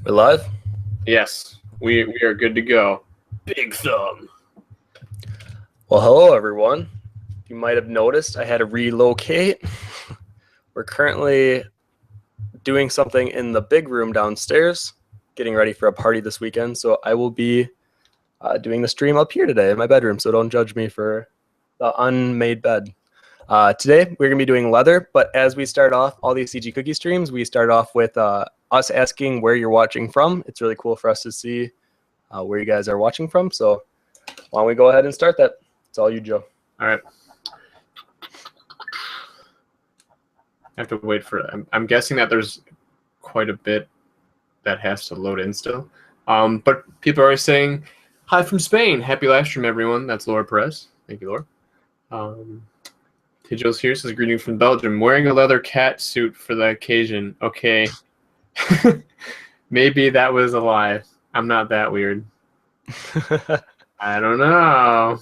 We're live? Yes, we are good to go. Big thumb. Well, hello, everyone. You might have noticed I had to relocate. We're currently doing something in the big room downstairs, getting ready for a party this weekend. So I will be doing the stream up here today in my bedroom. So don't judge me for the unmade bed. Today, we're going to be doing leather. But as we start off all these CG Cookie streams, we start off with us asking where you're watching from. It's really cool for us to see where you guys are watching from. So why don't we go ahead and start that? It's all you, Joe. All right. I have to wait for it. I'm guessing that there's quite a bit that has to load in still. But people are always saying, hi from Spain. Happy live stream, everyone. That's Laura Perez. Thank you, Laura. Tijos here says, greeting from Belgium. Wearing a leather cat suit for the occasion. Okay. Maybe that was a lie. I'm not that weird. I don't know.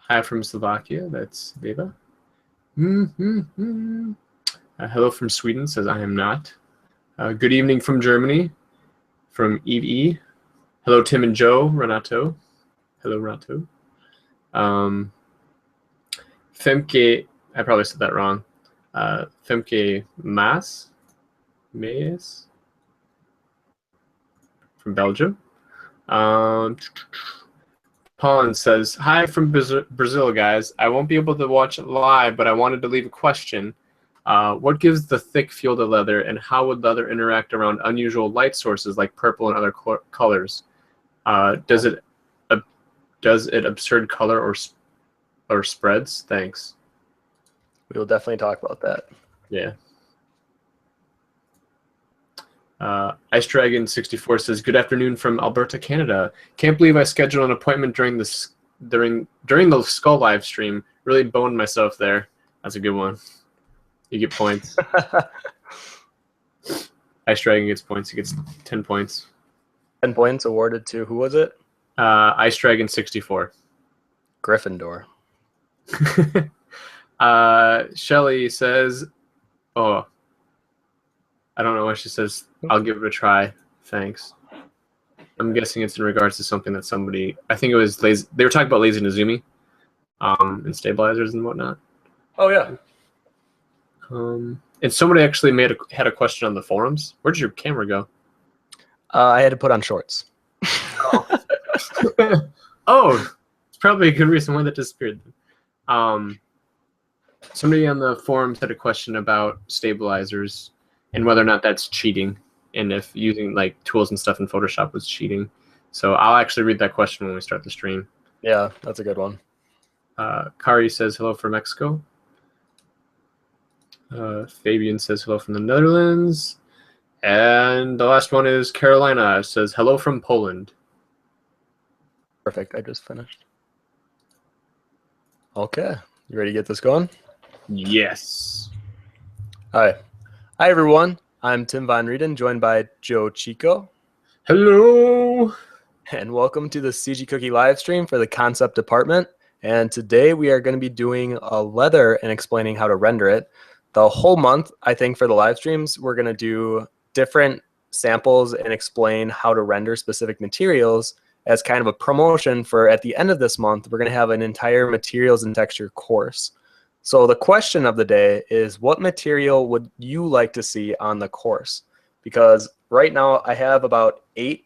Hi from Slovakia. That's Beba. Hello from Sweden says I am not. Good evening from Germany. From Eve E. Hello Tim and Joe. Renato. Hello Renato. Femke. I probably said that wrong. Femke Mas. From Belgium. Pawn says, hi from Brazil, guys. I won't be able to watch it live, but I wanted to leave a question. What gives the thick feel to leather, and how would leather interact around unusual light sources like purple and other colors? Does it absurd color or spreads? Thanks. We will definitely talk about that. Yeah. Ice Dragon 64 says, good afternoon from Alberta, Canada. Can't believe I scheduled an appointment during the Skull live stream. Really boned myself there. That's a good one. You get points. Ice Dragon gets points. He gets 10 points. 10 points awarded to, who was it? Ice Dragon 64. Gryffindor. Shelly says, oh, I don't know what she says. I'll give it a try. Thanks. I'm guessing it's in regards to something that somebody, I think it was lazy. They were talking about lazy Nezumi, and stabilizers and whatnot. Oh yeah. And somebody actually had a question on the forums. Where'd your camera go? I had to put on shorts. Oh, it's probably a good reason why that disappeared. Somebody on the forums had a question about stabilizers and whether or not that's cheating, and if using like tools and stuff in Photoshop was cheating. So I'll actually read that question when we start the stream. Yeah, that's a good one. Kari says hello from Mexico. Fabian says hello from the Netherlands. And the last one is Carolina says hello from Poland. Perfect. I just finished. Okay. You ready to get this going? Yes. Hi. Hi, everyone. I'm Tim Von Rieden, joined by Joe Chico. Hello. And welcome to the CG Cookie live stream for the concept department. And today we are going to be doing a leather and explaining how to render it. The whole month, I think, for the live streams, we're going to do different samples and explain how to render specific materials as kind of a promotion for, at the end of this month, we're going to have an entire materials and texture course. So the question of the day is, what material would you like to see on the course? Because right now I have about 8,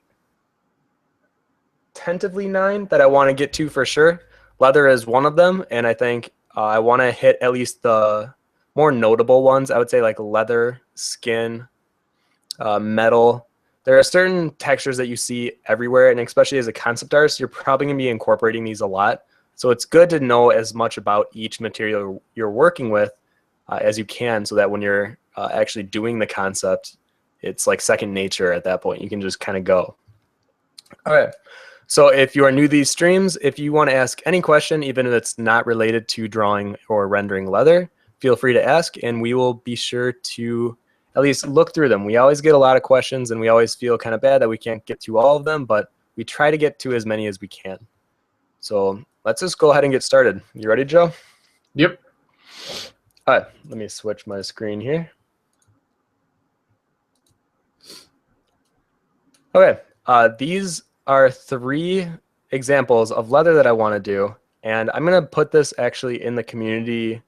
tentatively 9 that I want to get to for sure. Leather is one of them, and I think I want to hit at least the more notable ones. I would say like leather, skin, metal. There are certain textures that you see everywhere, and especially as a concept artist, you're probably going to be incorporating these a lot. So it's good to know as much about each material you're working with as you can, so that when you're actually doing the concept, it's like second nature at that point. You can just kind of go. All right. So if you are new to these streams, if you want to ask any question, even if it's not related to drawing or rendering leather, feel free to ask, and we will be sure to at least look through them. We always get a lot of questions, and we always feel kind of bad that we can't get to all of them, but we try to get to as many as we can. So let's just go ahead and get started. You ready, Joe? Yep. All right, let me switch my screen here. Okay, these are 3 examples of leather that I want to do, and I'm going to put this actually in the community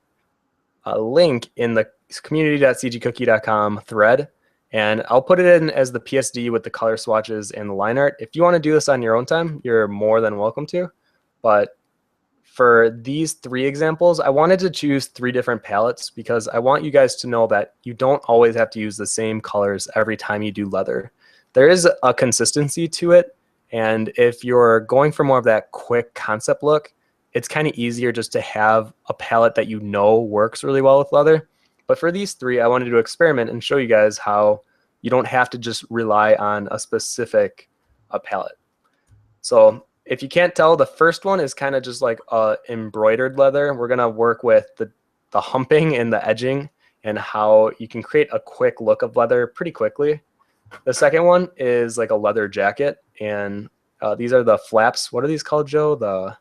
link in the community.cgcookie.com thread, and I'll put it in as the PSD with the color swatches and the line art. If you want to do this on your own time, you're more than welcome to, but for these 3 examples, I wanted to choose 3 different palettes because I want you guys to know that you don't always have to use the same colors every time you do leather. There is a consistency to it, and if you're going for more of that quick concept look, it's kind of easier just to have a palette that you know works really well with leather. But for these 3, I wanted to experiment and show you guys how you don't have to just rely on a specific palette. So if you can't tell, the first one is kind of just like embroidered leather. We're gonna work with the humping and the edging and how you can create a quick look of leather pretty quickly. The second one is like a leather jacket, and these are the flaps. What are these called, Joe?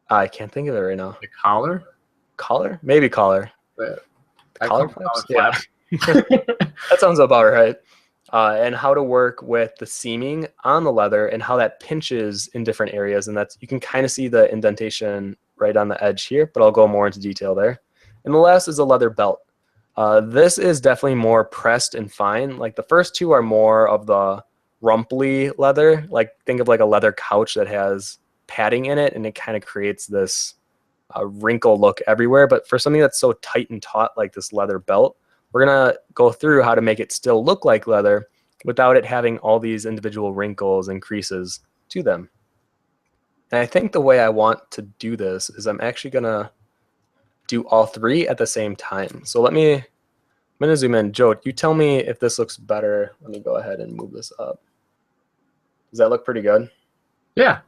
I can't think of it right now. The collar? Collar? Maybe collar. Collar Flaps? flap. Yeah. That sounds about right. And how to work with the seaming on the leather and how that pinches in different areas. And that's, you can kind of see the indentation right on the edge here, but I'll go more into detail there. And the last is a leather belt. This is definitely more pressed and fine. Like the first 2 are more of the rumply leather. Like think of like a leather couch that has padding in it, and it kind of creates this wrinkle look everywhere. But for something that's so tight and taut like this leather belt, we're going to go through how to make it still look like leather without it having all these individual wrinkles and creases to them. And I think the way I want to do this is I'm actually going to do all 3 at the same time. So I'm going to zoom in. Joe, you tell me if this looks better. Let me go ahead and move this up. Does that look pretty good? Yeah.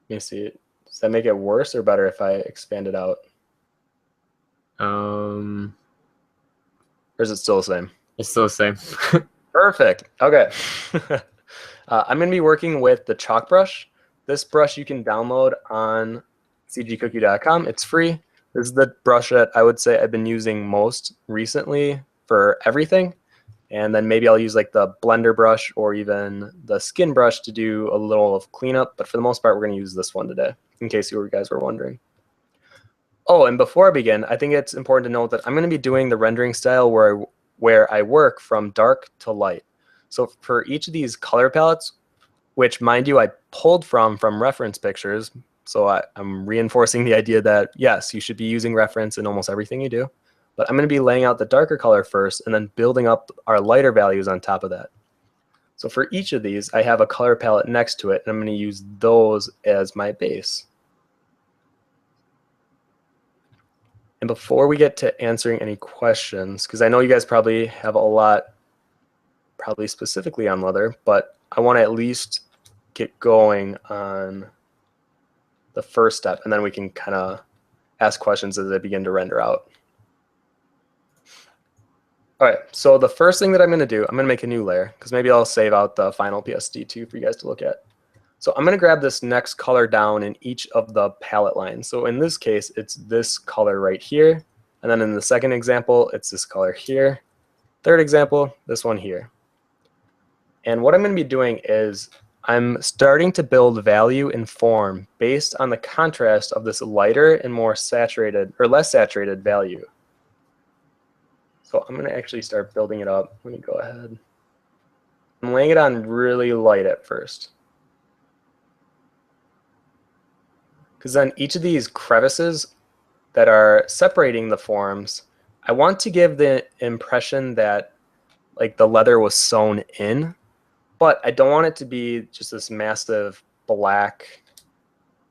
Let me see. Does that make it worse or better if I expand it out? Or is it still the same? It's still the same. Perfect. Okay. I'm going to be working with the chalk brush. This brush you can download on cgcookie.com. It's free. This is the brush that I would say I've been using most recently for everything. And then maybe I'll use like the blender brush or even the skin brush to do a little of cleanup. But for the most part, we're going to use this one today, in case you guys were wondering. Oh, and before I begin, I think it's important to note that I'm going to be doing the rendering style where I work from dark to light. So for each of these color palettes, which mind you, I pulled from reference pictures, so I'm reinforcing the idea that yes, you should be using reference in almost everything you do. But I'm going to be laying out the darker color first and then building up our lighter values on top of that. So for each of these, I have a color palette next to it, and I'm going to use those as my base. And before we get to answering any questions, because I know you guys probably have a lot, probably specifically on leather, but I want to at least get going on the first step, and then we can kind of ask questions as they begin to render out. All right, so the first thing that I'm going to do, I'm going to make a new layer, because maybe I'll save out the final PSD too for you guys to look at. So I'm going to grab this next color down in each of the palette lines. So in this case, it's this color right here. And then in the second example, it's this color here. Third example, this one here. And what I'm going to be doing is I'm starting to build value and form based on the contrast of this lighter and more saturated or less saturated value. So I'm going to actually start building it up. Let me go ahead. I'm laying it on really light at first. Because then each of these crevices that are separating the forms, I want to give the impression that like the leather was sewn in, but I don't want it to be just this massive black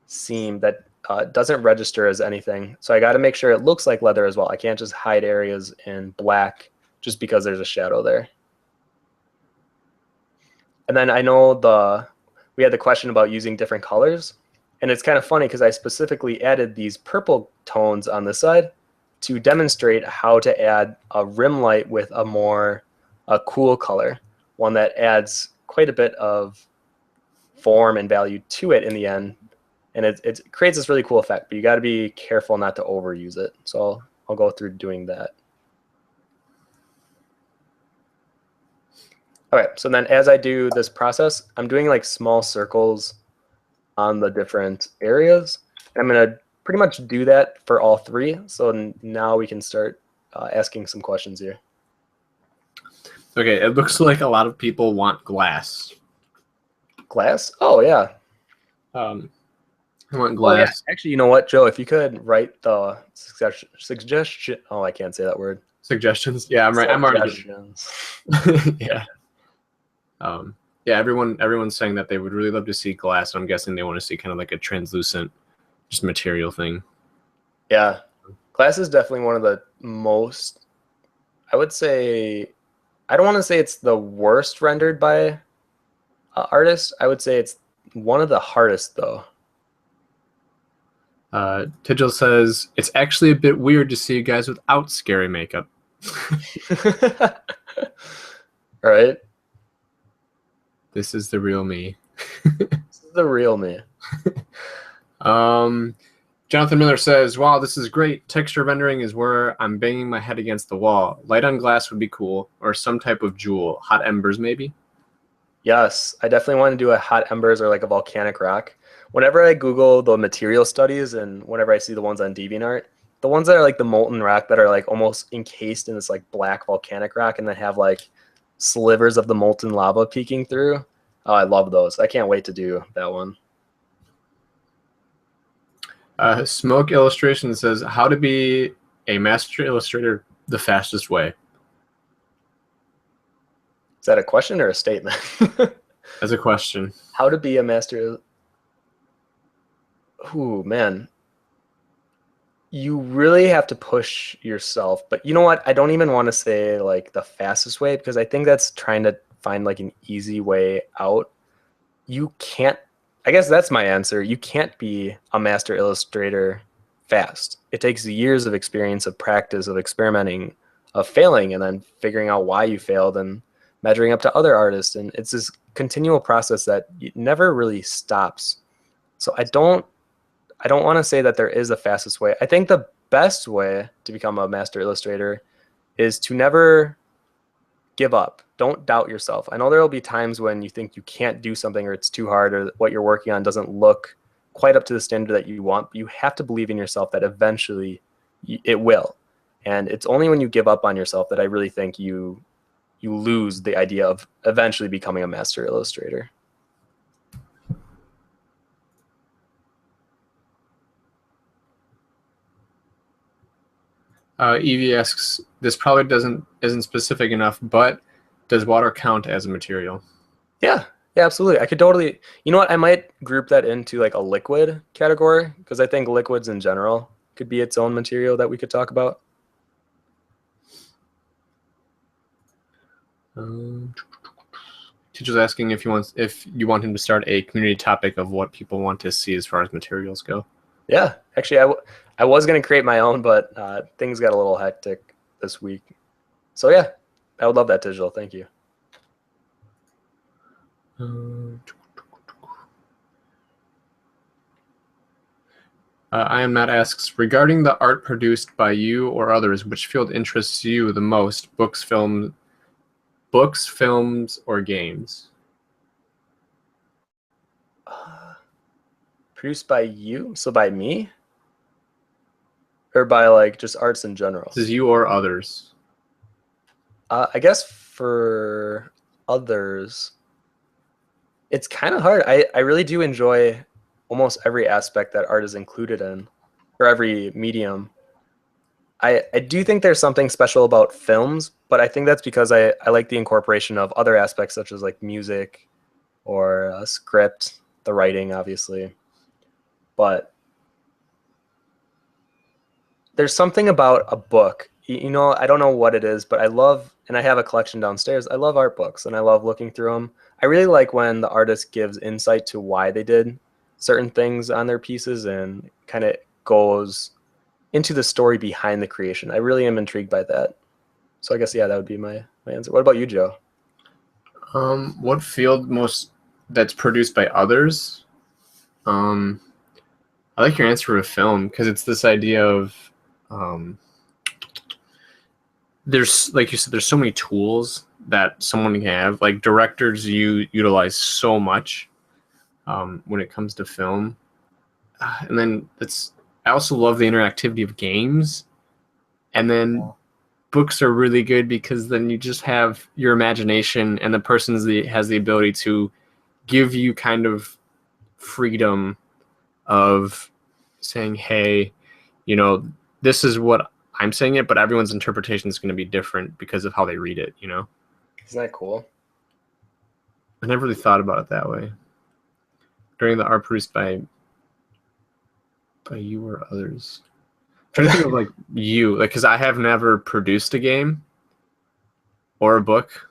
seam that doesn't register as anything. So I got to make sure it looks like leather as well. I can't just hide areas in black just because there's a shadow there. And then I know we had the question about using different colors. And it's kind of funny because I specifically added these purple tones on this side to demonstrate how to add a rim light with a more cool color, one that adds quite a bit of form and value to it in the end. and it creates this really cool effect, but you got to be careful not to overuse it. So I'll go through doing that. All right, so then as I do this process, I'm doing like small circles on the different areas. And I'm going to pretty much do that for all three. So now we can start asking some questions here. Okay, it looks like a lot of people want glass. Glass? Oh, yeah. I want glass. Oh, yeah. Actually, you know what, Joe? If you could write the suggestion. Oh, I can't say that word. Suggestions? Yeah, I'm right. I'm already Suggestions. yeah. Yeah, everyone's saying that they would really love to see glass, and I'm guessing they want to see kind of like a translucent just material thing. Yeah. Glass is definitely one of the most, I would say, I don't want to say it's the worst rendered by artists. I would say it's one of the hardest, though. Tigil says, it's actually a bit weird to see you guys without scary makeup. Right? This is the real me. This is the real me. Jonathan Miller says, wow, this is great. Texture rendering is where I'm banging my head against the wall. Light on glass would be cool, or some type of jewel. Hot embers, maybe? Yes, I definitely want to do a hot embers or like a volcanic rock. Whenever I Google the material studies and whenever I see the ones on DeviantArt, the ones that are like the molten rock that are like almost encased in this like black volcanic rock and then have like slivers of the molten lava peeking through. Oh, I love those. I can't wait to do that one. Smoke Illustration says, how to be a master illustrator the fastest way. Is that a question or a statement? As a question. How to be a master. Ooh, man. You really have to push yourself. But you know what? I don't even want to say like the fastest way because I think that's trying to find like an easy way out. You can't, I guess that's my answer. You can't be a master illustrator fast. It takes years of experience, of practice, of experimenting, of failing, and then figuring out why you failed and measuring up to other artists. And it's this continual process that never really stops. So I don't want to say that there is a fastest way. I think the best way to become a master illustrator is to never give up. Don't doubt yourself. I know there will be times when you think you can't do something or it's too hard or what you're working on doesn't look quite up to the standard that you want, but you have to believe in yourself that eventually it will. And it's only when you give up on yourself that I really think you lose the idea of eventually becoming a master illustrator. Evie asks, this probably isn't specific enough, but does water count as a material? Yeah, absolutely. I could totally, you know what, I might group that into like a liquid category because I think liquids in general could be its own material that we could talk about. Teacher's asking if you want him to start a community topic of what people want to see as far as materials go. Yeah, actually, I was going to create my own, but things got a little hectic this week. So yeah, I would love that, Digital. Thank you. I am Matt asks, regarding the art produced by you or others, which field interests you the most? Books, films, or games? Produced by you? So by me? Or by like just arts in general? This is you or others. I guess for others, it's kind of hard. I really do enjoy almost every aspect that art is included in, or every medium. I do think there's something special about films, but I think that's because I like the incorporation of other aspects such as like music or script, the writing, obviously. But there's something about a book. You know, I don't know what it is, but I love, and I have a collection downstairs. I love art books, and I love looking through them. I really like when the artist gives insight to why they did certain things on their pieces and kind of goes into the story behind the creation. I really am intrigued by that. So I guess, yeah, that would be my answer. What about you, Joe? What field most that's produced by others? I like your answer with film because it's this idea of there's, like you said, there's so many tools that someone can have. Like directors, you utilize so much when it comes to film, and then I also love the interactivity of games, and then books are really good because then you just have your imagination, and the person has the ability to give you kind of freedom of saying, hey, this is what I'm saying it, but everyone's interpretation is going to be different because of how they read it, Isn't that cool? I never really thought about it that way. During the art produced by you or others. I'm trying to think of like you, like, because I have never produced a game or a book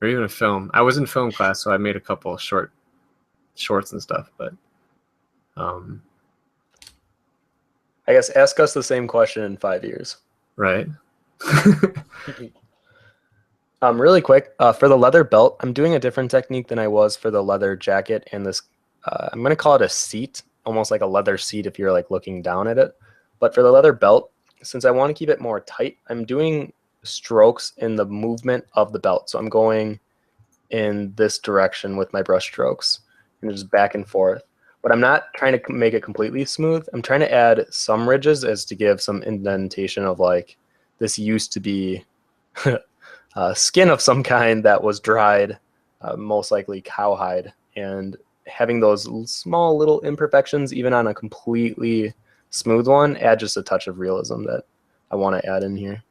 or even a film. I was in film class, so I made a couple of shorts and stuff, but I guess ask us the same question in 5 years. right. Really quick, for the leather belt, I'm doing a different technique than I was for the leather jacket and this, I'm going to call it a seat, almost like a leather seat if you're like looking down at it. But for the leather belt, since I want to keep it more tight, I'm doing strokes in the movement of the belt. So I'm going in this direction with my brush strokes and just back and forth. But I'm not trying to make it completely smooth. I'm trying to add some ridges as to give some indentation of like, this used to be skin of some kind that was dried, most likely cowhide, and having those small little imperfections, even on a completely smooth one, add just a touch of realism that I want to add in here.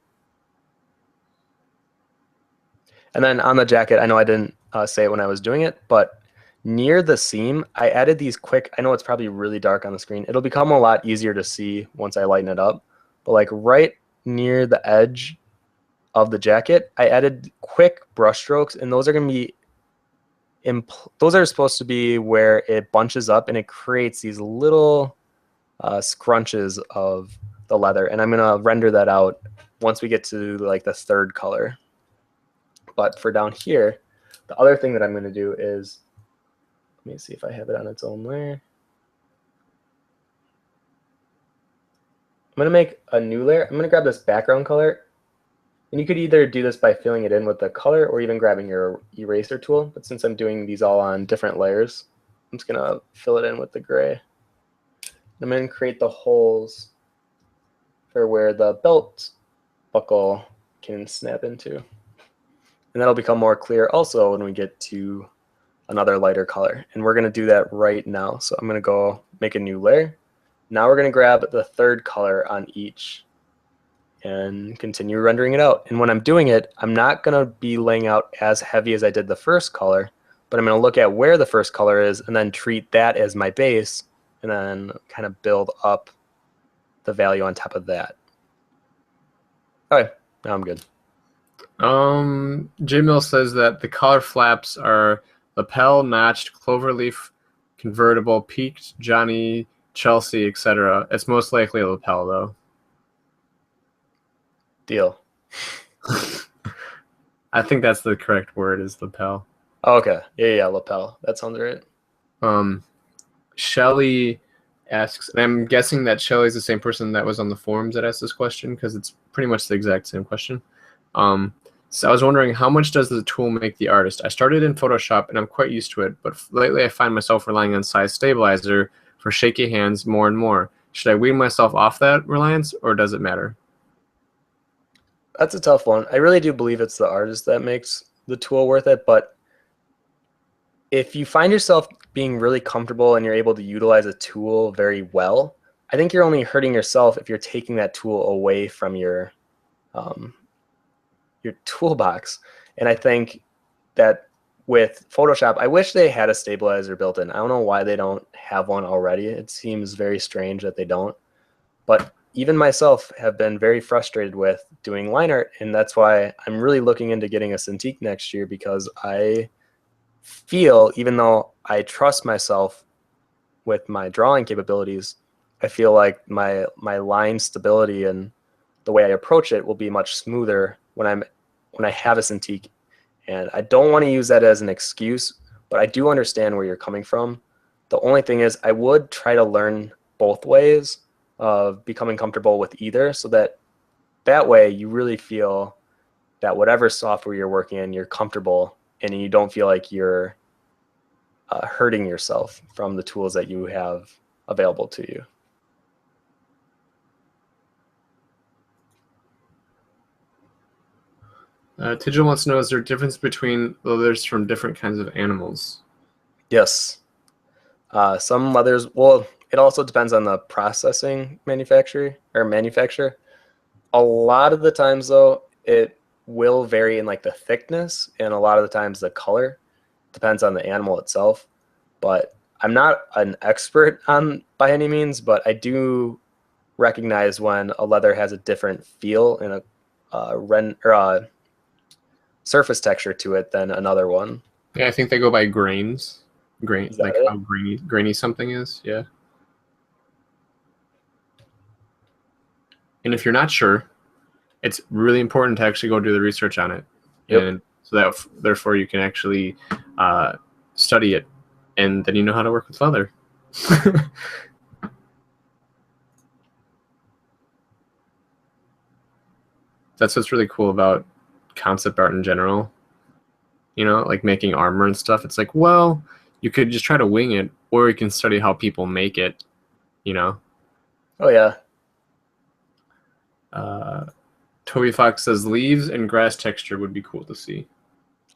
And then on the jacket, I know I didn't say it when I was doing it, but near the seam, I added these quick, I know it's probably really dark on the screen. It'll become a lot easier to see once I lighten it up. But like right near the edge of the jacket, I added quick brush strokes, and those are going to be those are supposed to be where it bunches up and it creates these little scrunches of the leather. And I'm going to render that out once we get to like the third color. But for down here, the other thing that I'm going to do is, let me see if I have it on its own layer. I'm going to make a new layer. I'm going to grab this background color. And you could either do this by filling it in with the color or even grabbing your eraser tool. But since I'm doing these all on different layers, I'm just going to fill it in with the gray. I'm going to create the holes for where the belt buckle can snap into. And that'll become more clear also when we get to another lighter color. And we're going to do that right now. So I'm going to go make a new layer. Now we're going to grab the third color on each and continue rendering it out. And when I'm doing it, I'm not going to be laying out as heavy as I did the first color, but I'm going to look at where the first color is and then treat that as my base and then kind of build up the value on top of that. All right, now I'm good. J Mill says that the collar flaps are lapel, notched, cloverleaf, convertible, peaked, Johnny, Chelsea, etc. It's most likely a lapel, though. Deal. I think that's the correct word, is lapel. Oh, okay. Yeah, lapel. That sounds right. Shelly asks, and I'm guessing that Shelly's the same person that was on the forums that asked this question because it's pretty much the exact same question. So I was wondering, how much does the tool make the artist? I started in Photoshop and I'm quite used to it, but lately I find myself relying on size stabilizer for shaky hands more and more. Should I wean myself off that reliance, or does it matter? That's a tough one. I really do believe it's the artist that makes the tool worth it, but if you find yourself being really comfortable and you're able to utilize a tool very well, I think you're only hurting yourself if you're taking that tool away from your toolbox. And I think that with Photoshop, I wish they had a stabilizer built in. I don't know why they don't have one already. It seems very strange that they don't. But even myself have been very frustrated with doing line art, and that's why I'm really looking into getting a Cintiq next year, because I feel, even though I trust myself with my drawing capabilities, I feel like my line stability and the way I approach it will be much smoother when I have a Cintiq. And I don't want to use that as an excuse, but I do understand where you're coming from. The only thing is, I would try to learn both ways of becoming comfortable with either, so that way you really feel that whatever software you're working in, you're comfortable and you don't feel like you're hurting yourself from the tools that you have available to you. Tidgel wants to know, is there a difference between leathers from different kinds of animals? Yes. Some leathers, well, it also depends on the processing manufacturer. A lot of the times, though, it will vary in like the thickness, and a lot of the times the color depends on the animal itself. But I'm not an expert on by any means, but I do recognize when a leather has a different feel and a surface texture to it than another one. Yeah, I think they go by grains. Is that Like it? how grainy something is. Yeah. And if you're not sure, it's really important to actually go do the research on it. Yep. And so that therefore you can actually study it, and then you know how to work with leather. That's what's really cool about concept art in general. You know, like making armor and stuff. It's like, well, you could just try to wing it, or you can study how people make it. You know. Oh yeah. Toby Fox says leaves and grass texture would be cool to see.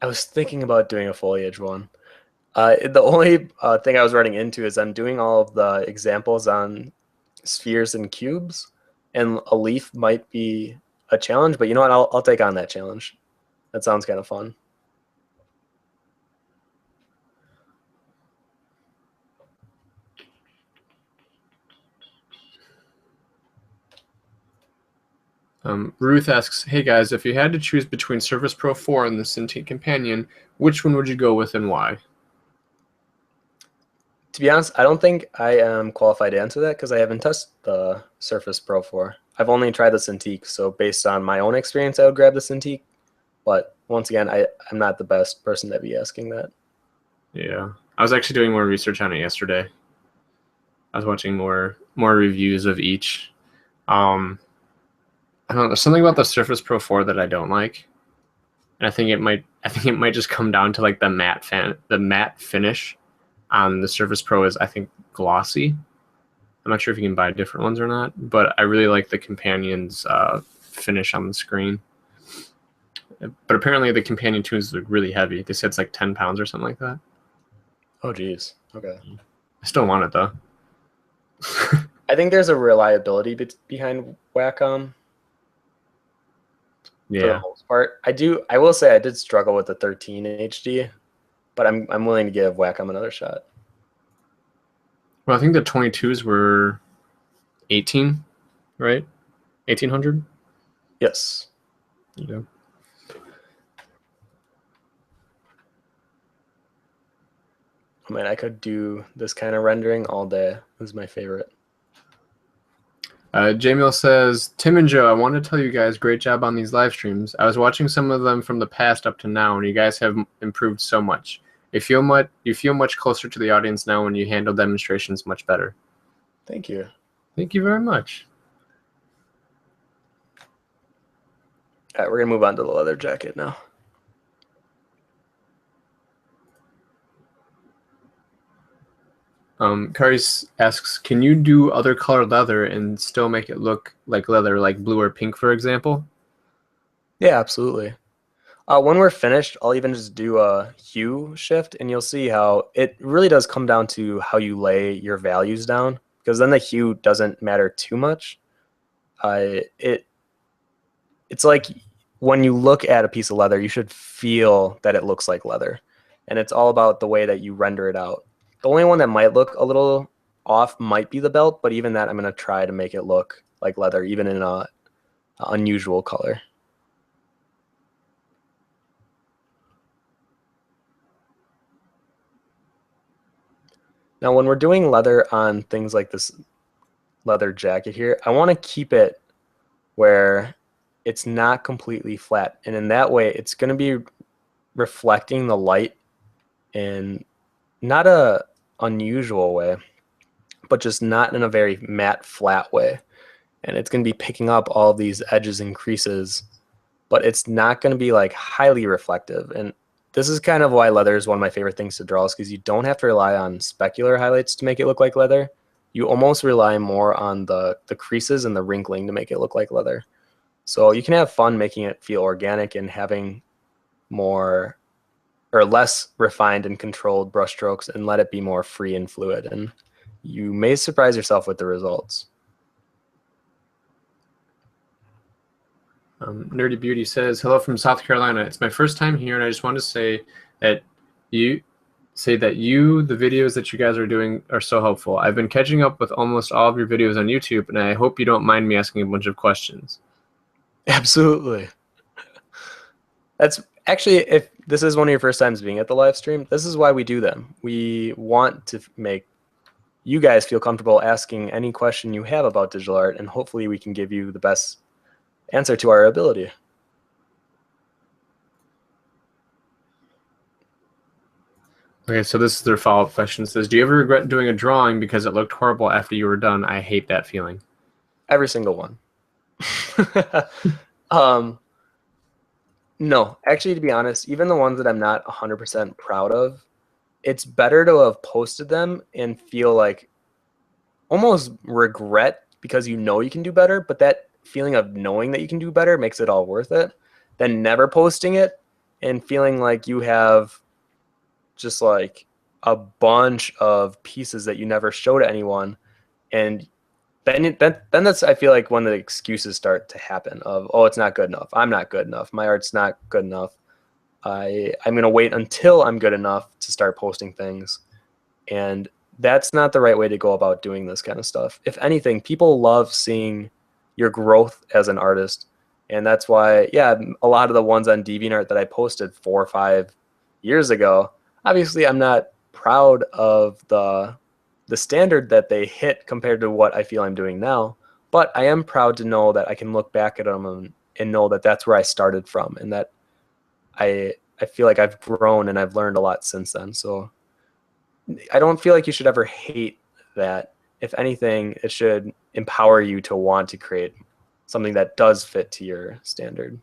I was thinking about doing a foliage one. The only thing I was running into is I'm doing all of the examples on spheres and cubes, and a leaf might be a challenge, but you know what? I'll take on that challenge. That sounds kind of fun. Ruth asks, hey guys, if you had to choose between Surface Pro 4 and the Cintiq Companion, which one would you go with and why? To be honest, I don't think I am qualified to answer that because I haven't tested the Surface Pro 4. I've only tried the Cintiq, so based on my own experience, I would grab the Cintiq. But once again, I'm not the best person to be asking that. Yeah, I was actually doing more research on it yesterday. I was watching more reviews of each. I don't know. There's something about the Surface Pro 4 that I don't like, and I think it might just come down to like the matte finish on the Surface Pro is, I think, glossy. I'm not sure if you can buy different ones or not, but I really like the Companion's finish on the screen. But apparently the Companion 2 is really heavy. They said it's like 10 pounds or something like that. Oh, geez. Okay. I still want it though. I think there's a reliability behind Wacom. For the Yeah. most part. I will say I did struggle with the 13 HD, but I'm willing to give Wacom another shot. Well, I think the 22s were 18, right? 1800? Yes. Yeah. I mean, I could do this kind of rendering all day. This is my favorite. Jamil says, Tim and Joe, I want to tell you guys, great job on these live streams. I was watching some of them from the past up to now, and you guys have improved so much. You feel much closer to the audience now when you handle demonstrations much better. Thank you. Thank you very much. All right, we're going to move on to the leather jacket now. Kari asks, can you do other colored leather and still make it look like leather, like blue or pink, for example? Yeah, absolutely. When we're finished, I'll even just do a hue shift, and you'll see how it really does come down to how you lay your values down, because then the hue doesn't matter too much. It's like when you look at a piece of leather, you should feel that it looks like leather, and it's all about the way that you render it out. The only one that might look a little off might be the belt, but even that I'm going to try to make it look like leather, even in a unusual color. Now, when we're doing leather on things like this leather jacket here, I want to keep it where it's not completely flat. And in that way, it's going to be reflecting the light in not a unusual way, but just not in a very matte, flat way. And it's going to be picking up all of these edges and creases, but it's not going to be like highly reflective. And this is kind of why leather is one of my favorite things to draw, is because you don't have to rely on specular highlights to make it look like leather. You almost rely more on the creases and the wrinkling to make it look like leather. So you can have fun making it feel organic and having more or less refined and controlled brush strokes, and let it be more free and fluid. And you may surprise yourself with the results. Nerdy Beauty says, hello from South Carolina. It's my first time here, and I just wanted to say that the videos that you guys are doing are so helpful. I've been catching up with almost all of your videos on YouTube, and I hope you don't mind me asking a bunch of questions. Absolutely. That's actually, if this is one of your first times being at the live stream, this is why we do them. We want to make you guys feel comfortable asking any question you have about digital art, and hopefully we can give you the best answer to our ability. Okay, so this is their follow-up question. It says, do you ever regret doing a drawing because it looked horrible after you were done? I hate that feeling. Every single one. No, actually, to be honest, even the ones that I'm not 100% proud of, it's better to have posted them and feel like almost regret because you know you can do better, but that feeling of knowing that you can do better makes it all worth it, than never posting it and feeling like you have just like a bunch of pieces that you never show to anyone. And then that's, I feel like, when the excuses start to happen of, oh, it's not good enough, I'm not good enough, my art's not good enough, I'm going to wait until I'm good enough to start posting things. And that's not the right way to go about doing this kind of stuff. If anything, people love seeing your growth as an artist. And that's why, yeah, a lot of the ones on DeviantArt that I posted 4 or 5 years ago, obviously I'm not proud of the standard that they hit compared to what I feel I'm doing now, but I am proud to know that I can look back at them and know that that's where I started from, and that I feel like I've grown and I've learned a lot since then. So I don't feel like you should ever hate that. If anything, it should empower you to want to create something that does fit to your standard.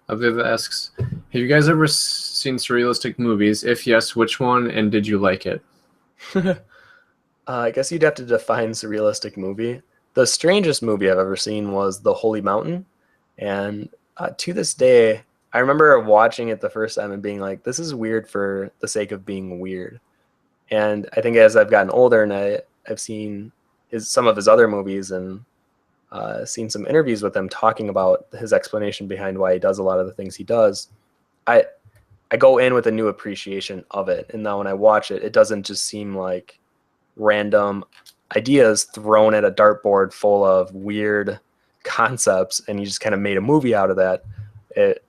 Aviv asks, have you guys ever seen surrealistic movies? If yes, which one, and did you like it? I guess you'd have to define surrealistic movie. The strangest movie I've ever seen was The Holy Mountain. And to this day, I remember watching it the first time and being like, this is weird for the sake of being weird. And I think as I've gotten older and I've seen some of his other movies and seen some interviews with him talking about his explanation behind why he does a lot of the things he does, I go in with a new appreciation of it. And now when I watch it, it doesn't just seem like random ideas thrown at a dartboard full of weird concepts and you just kind of made a movie out of that. It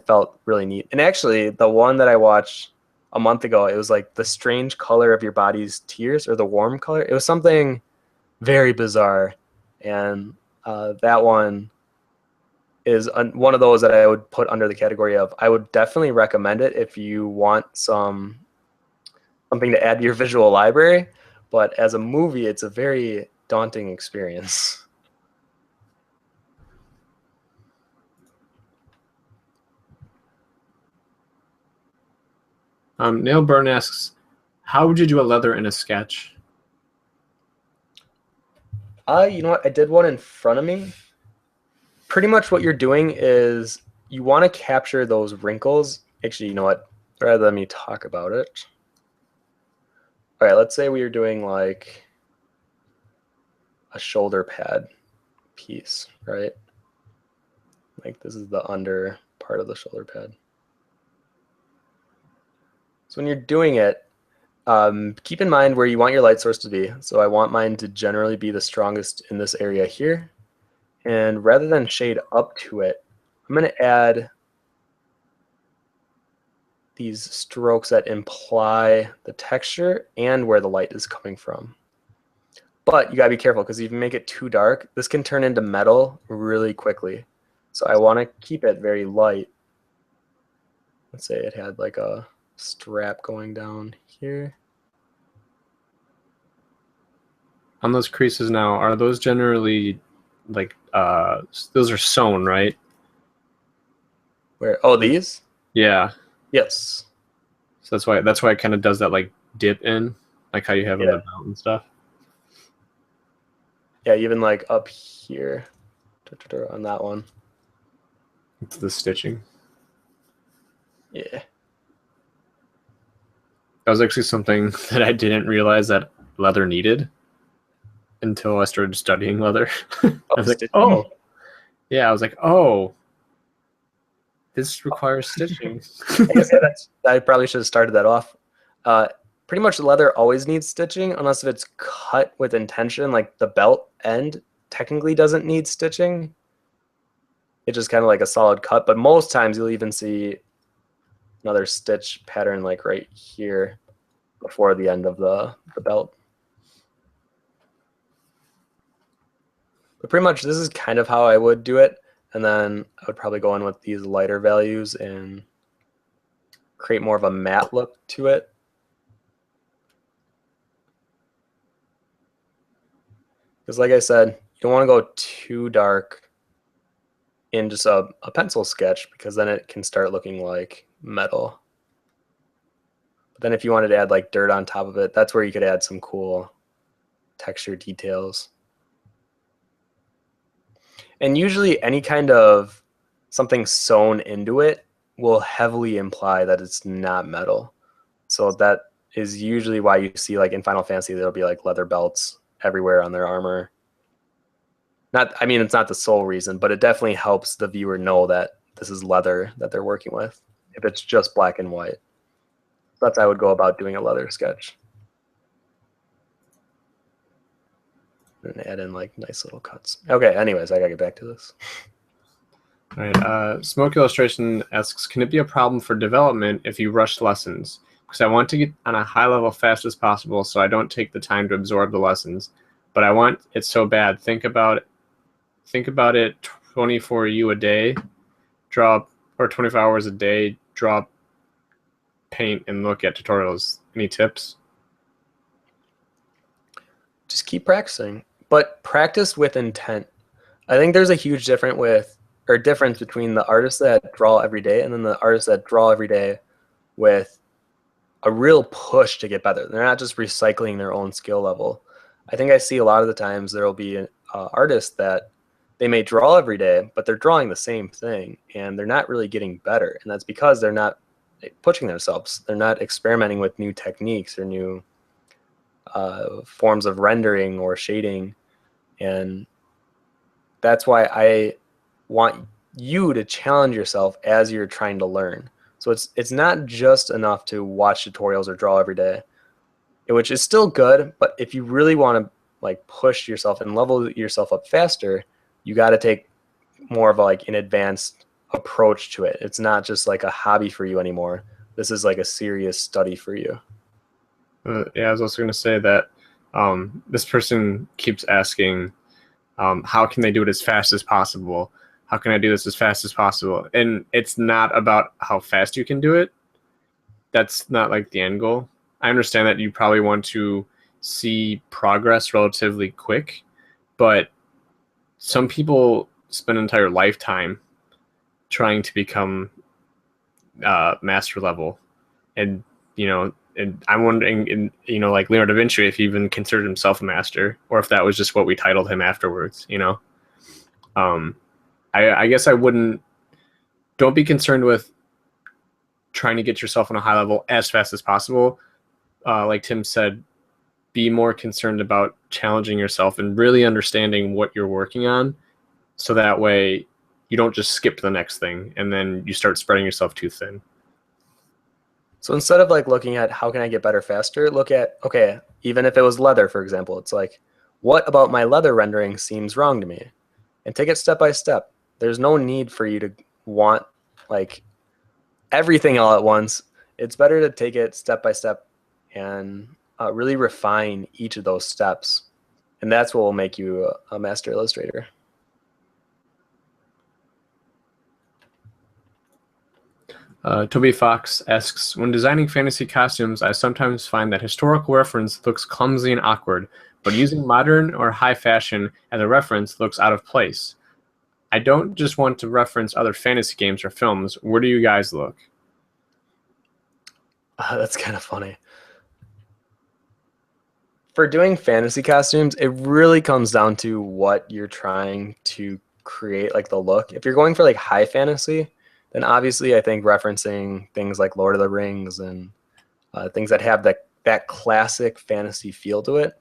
felt really neat. And actually, the one that I watched a month ago, it was like The Strange Color of Your Body's Tears, or The Warm Color. It was something very bizarre. And that one is one of those that I would put under the category of, I would definitely recommend it if you want something to add to your visual library. But as a movie, it's a very daunting experience. Neil Byrne asks, how would you do a leather in a sketch? You know what? I did one in front of me. Pretty much what you're doing is you want to capture those wrinkles. Actually, you know what? Rather than me talk about it. All right, let's say we are doing like a shoulder pad piece, right? Like this is the under part of the shoulder pad. So when you're doing it, keep in mind where you want your light source to be. So I want mine to generally be the strongest in this area here. And rather than shade up to it, I'm going to add these strokes that imply the texture and where the light is coming from. But you gotta be careful because if you make it too dark, this can turn into metal really quickly. So I want to keep it very light. Let's say it had like a strap going down here. On those creases now, are those generally like those are sewn, right? Where? Oh, these? Yeah. Yes. So that's why it kind of does that like dip in, like how you have in the belt and stuff. Yeah, even like up here on that one. It's the stitching. Yeah. That was actually something that I didn't realize that leather needed until I started studying leather. I was like, oh, yeah. I was like, oh, this requires stitching. I probably should have started that off. Pretty much leather always needs stitching unless if it's cut with intention, like the belt end technically doesn't need stitching. It's just kind of like a solid cut, but most times you'll even see another stitch pattern like right here before the end of the belt. But pretty much this is kind of how I would do it. And then I would probably go in with these lighter values and create more of a matte look to it. Because like I said, you don't want to go too dark in just a pencil sketch because then it can start looking like metal. But then if you wanted to add like dirt on top of it, that's where you could add some cool texture details. And usually any kind of something sewn into it will heavily imply that it's not metal. So that is usually why you see like in Final Fantasy, there'll be like leather belts everywhere on their armor. I mean, it's not the sole reason, but it definitely helps the viewer know that this is leather that they're working with if it's just black and white. That's how I would go about doing a leather sketch. And add in like nice little cuts. Okay, anyways, I gotta get back to this. All right. Smoke Illustration asks, can it be a problem for development if you rush lessons? Because I want to get on a high level fast as possible so I don't take the time to absorb the lessons. But I want it so bad. Think about it 24 U a day, draw, or 24 hours a day, draw, paint, and look at tutorials. Any tips? Just keep practicing, but practice with intent. I think there's a huge difference between the artists that draw every day and then the artists that draw every day with a real push to get better. They're not just recycling their own skill level. I think I see a lot of the times there will be artists that they may draw every day, but they're drawing the same thing and they're not really getting better. And that's because they're not pushing themselves. They're not experimenting with new techniques or new forms of rendering or shading. And that's why I want you to challenge yourself as you're trying to learn. So it's not just enough to watch tutorials or draw every day, which is still good, but if you really want to like push yourself and level yourself up faster, you got to take more of like an advanced approach to it. It's not just like a hobby for you anymore. This is like a serious study for you. Yeah, I was also going to say that this person keeps asking, how can they do it as fast as possible? How can I do this as fast as possible? And it's not about how fast you can do it. That's not like the end goal. I understand that you probably want to see progress relatively quick, but some people spend an entire lifetime trying to become master level. And, and I'm wondering, like Leonardo da Vinci, if he even considered himself a master, or if that was just what we titled him afterwards, I guess don't be concerned with trying to get yourself on a high level as fast as possible. Like Tim said, be more concerned about challenging yourself and really understanding what you're working on. So that way you don't just skip to the next thing and then you start spreading yourself too thin. So instead of like looking at how can I get better faster, look at, okay, even if it was leather, for example, it's like, what about my leather rendering seems wrong to me? And take it step by step. There's no need for you to want like everything all at once. It's better to take it step by step and really refine each of those steps. And that's what will make you a master illustrator. Toby Fox asks, when designing fantasy costumes, I sometimes find that historical reference looks clumsy and awkward, but using modern or high fashion as a reference looks out of place. I don't just want to reference other fantasy games or films. Where do you guys look? That's kind of funny. For doing fantasy costumes, it really comes down to what you're trying to create, like the look. If you're going for like high fantasy, then obviously I think referencing things like Lord of the Rings and things that have that classic fantasy feel to it.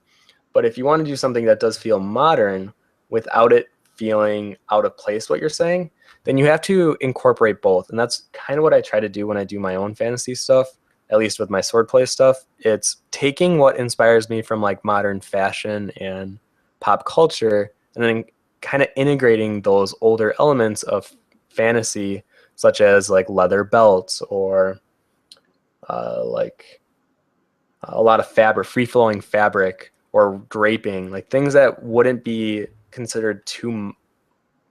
But if you want to do something that does feel modern without it feeling out of place, what you're saying, then you have to incorporate both. And that's kind of what I try to do when I do my own fantasy stuff, at least with my swordplay stuff. It's taking what inspires me from like modern fashion and pop culture and then kind of integrating those older elements of fantasy, such as like leather belts or like a lot of fabric, free-flowing fabric or draping, like things that wouldn't be considered too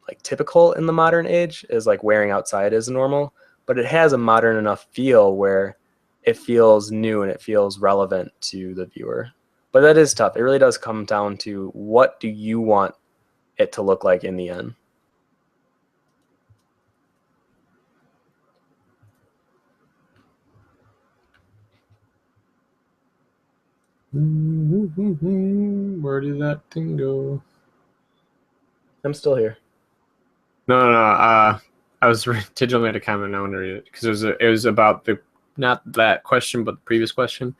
like typical in the modern age is like wearing outside is normal, but it has a modern enough feel where it feels new and it feels relevant to the viewer. But that is tough. It really does come down to what do you want it to look like in the end. Where did that thing go? I'm still here. No. I was Tigil made a comment. I want to read it because it was about the not that question, but the previous question.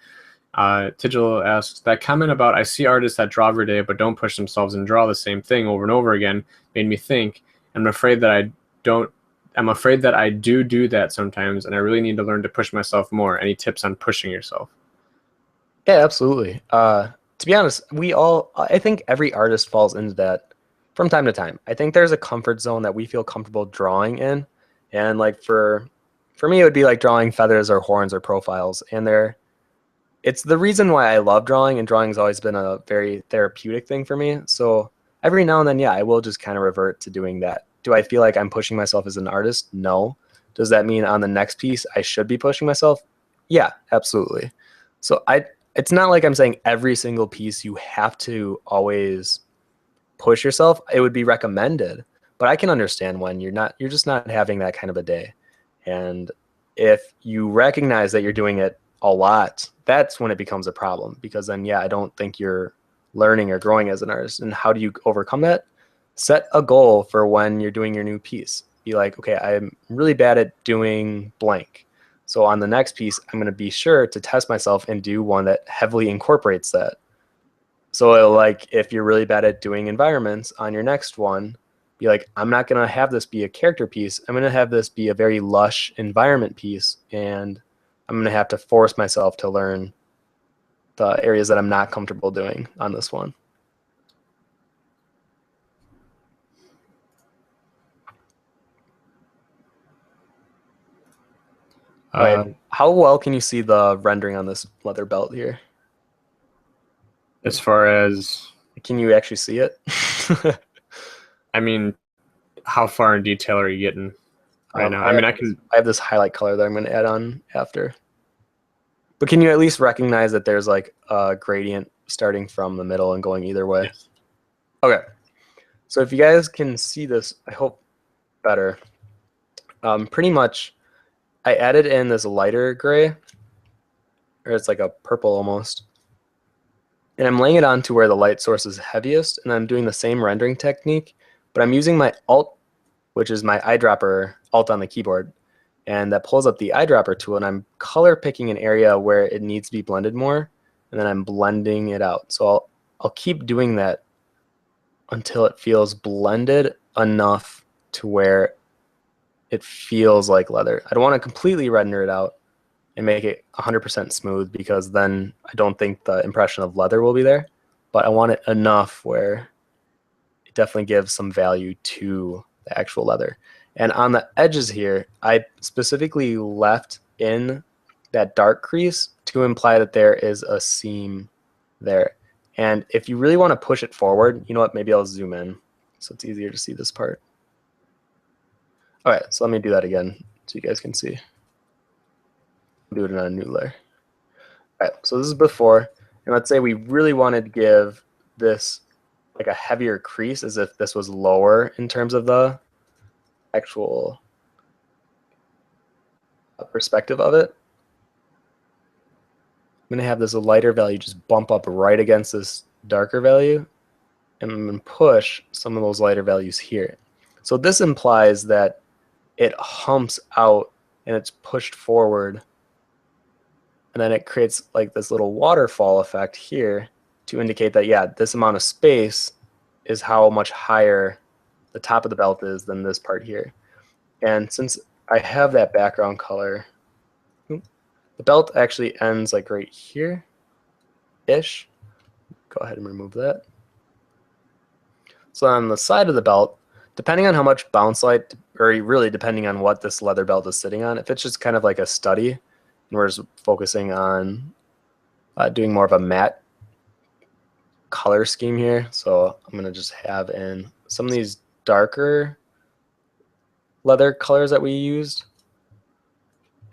Tigil asks, that comment about I see artists that draw every day but don't push themselves and draw the same thing over and over again made me think. I'm afraid that I do that sometimes, and I really need to learn to push myself more. Any tips on pushing yourself? Yeah, absolutely. To be honest, I think every artist falls into that from time to time. I think there's a comfort zone that we feel comfortable drawing in. And like for me, it would be like drawing feathers or horns or profiles. And it's the reason why I love drawing, and drawing's always been a very therapeutic thing for me. So every now and then, yeah, I will just kind of revert to doing that. Do I feel like I'm pushing myself as an artist? No. Does that mean on the next piece I should be pushing myself? Yeah, absolutely. So it's not like I'm saying every single piece you have to always push yourself. It would be recommended, but I can understand when you're just not having that kind of a day. And if you recognize that you're doing it a lot, that's when it becomes a problem, because then, yeah, I don't think you're learning or growing as an artist. And how do you overcome that? Set a goal for when you're doing your new piece. Be like, okay, I'm really bad at doing blank. So on the next piece, I'm going to be sure to test myself and do one that heavily incorporates that. So like if you're really bad at doing environments, on your next one, be like, I'm not going to have this be a character piece. I'm going to have this be a very lush environment piece. And I'm going to have to force myself to learn the areas that I'm not comfortable doing on this one. How well can you see the rendering on this leather belt here? As far as, can you actually see it? I mean, how far in detail are you getting right now? I have this highlight color that I'm going to add on after. But can you at least recognize that there's like a gradient starting from the middle and going either way? Yes. Okay. So if you guys can see this, I hope better. Pretty much, I added in this lighter gray, or it's like a purple almost. And I'm laying it on to where the light source is heaviest, and I'm doing the same rendering technique, but I'm using my Alt, which is my eyedropper Alt on the keyboard, and that pulls up the eyedropper tool, and I'm color picking an area where it needs to be blended more, and then I'm blending it out. So I'll keep doing that until it feels blended enough to where it feels like leather. I don't want to completely render it out and make it 100% smooth, because then I don't think the impression of leather will be there. But I want it enough where it definitely gives some value to the actual leather. And on the edges here, I specifically left in that dark crease to imply that there is a seam there. And if you really want to push it forward, you know what, maybe I'll zoom in so it's easier to see this part. All right, so let me do that again so you guys can see. Do it on a new layer. All right, so this is before, and let's say we really wanted to give this like a heavier crease as if this was lower in terms of the actual perspective of it. I'm going to have this lighter value just bump up right against this darker value, and I'm going to push some of those lighter values here. So this implies that it humps out and it's pushed forward, and then it creates like this little waterfall effect here to indicate that, yeah, this amount of space is how much higher the top of the belt is than this part here. And since I have that background color, the belt actually ends like right here-ish. Go ahead and remove that. So on the side of the belt, depending on how much bounce light, or really depending on what this leather belt is sitting on, if it's just kind of like a study, and we're just focusing on doing more of a matte color scheme here. So I'm going to just have in some of these darker leather colors that we used.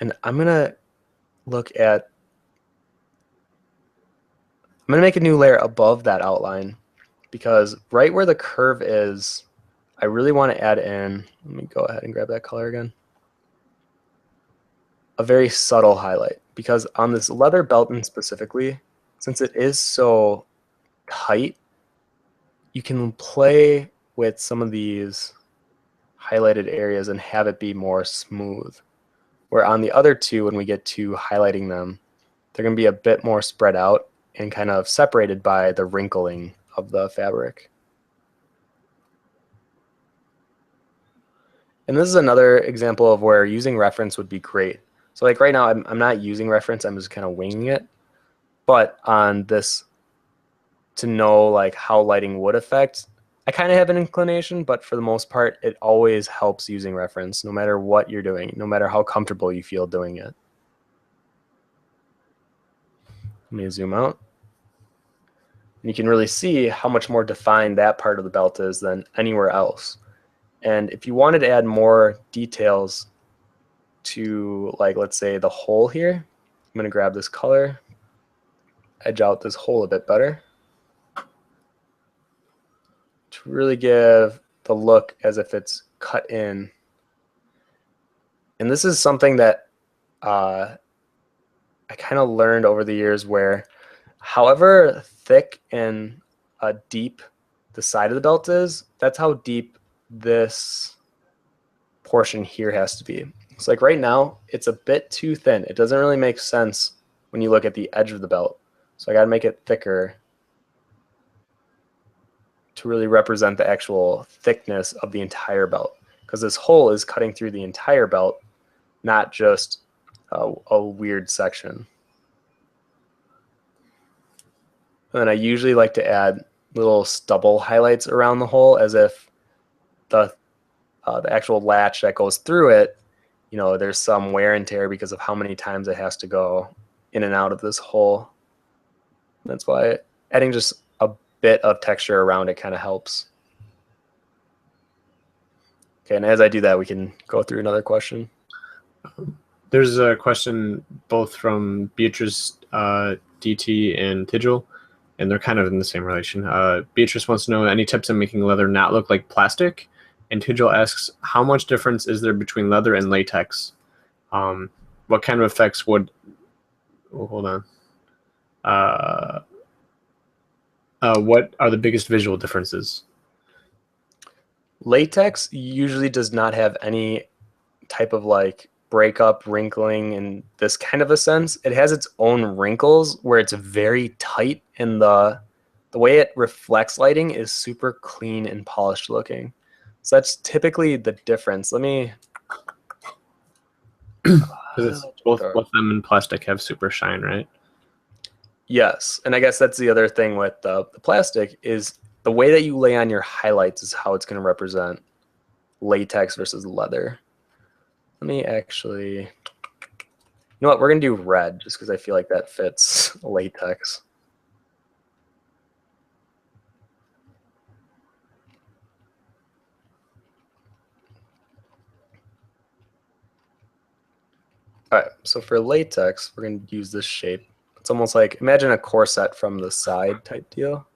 And I'm going to make a new layer above that outline, because right where the curve is, I really want to add in, let me go ahead and grab that color again, a very subtle highlight. Because on this leather belt specifically, since it is so tight, you can play with some of these highlighted areas and have it be more smooth. Where on the other two, when we get to highlighting them, they're going to be a bit more spread out and kind of separated by the wrinkling of the fabric. And this is another example of where using reference would be great. So like right now, I'm not using reference, I'm just kind of winging it. But on this, to know like how lighting would affect, I kind of have an inclination, but for the most part, it always helps using reference, no matter what you're doing, no matter how comfortable you feel doing it. Let me zoom out. And you can really see how much more defined that part of the belt is than anywhere else. And if you wanted to add more details to, like, let's say the hole here, I'm going to grab this color, edge out this hole a bit better to really give the look as if it's cut in. And this is something that I kind of learned over the years, where however thick and deep the side of the belt is, that's how deep this portion here has to be. So like right now, it's a bit too thin. It doesn't really make sense when you look at the edge of the belt. So I got to make it thicker to really represent the actual thickness of the entire belt, because this hole is cutting through the entire belt, not just a weird section. And then I usually like to add little stubble highlights around the hole, as if the actual latch that goes through it, you know, there's some wear and tear because of how many times it has to go in and out of this hole. That's why adding just a bit of texture around it kind of helps. Okay, and as I do that, we can go through another question. There's a question both from Beatrice DT and Tigil, and they're kind of in the same relation. Beatrice wants to know any tips on making leather not look like plastic, and Tigil asks, how much difference is there between leather and latex? What kind of effects would... Oh, hold on. What are the biggest visual differences? Latex usually does not have any type of like breakup, wrinkling in this kind of a sense. It has its own wrinkles where it's very tight, and the way it reflects lighting is super clean and polished looking. So that's typically the difference. Let me... Because both them and plastic have super shine, right? Yes, and I guess that's the other thing with the plastic, is the way that you lay on your highlights is how it's going to represent latex versus leather. Let me actually... You know what? We're going to do red just because I feel like that fits latex. All right, so for latex, we're going to use this shape. It's almost like, imagine a corset from the side type deal.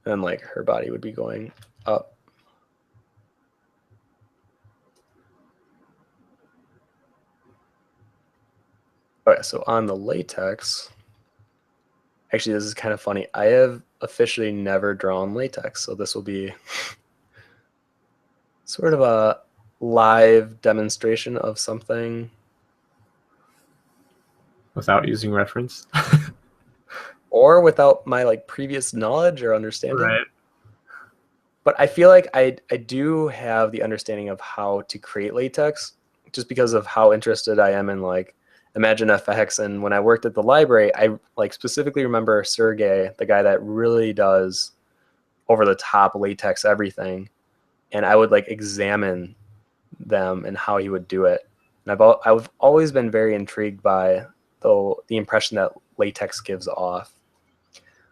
And like her body would be going up. Okay, so on the latex, actually, this is kind of funny. I have officially never drawn latex, so this will be sort of a live demonstration of something. Without using reference. Or without my like previous knowledge or understanding. Right. But I feel like I do have the understanding of how to create latex just because of how interested I am in like Imagine FX. And when I worked at the library, I like specifically remember Sergey, the guy that really does over the top latex everything. And I would like examine them and how he would do it. And I've always been very intrigued by the impression that latex gives off.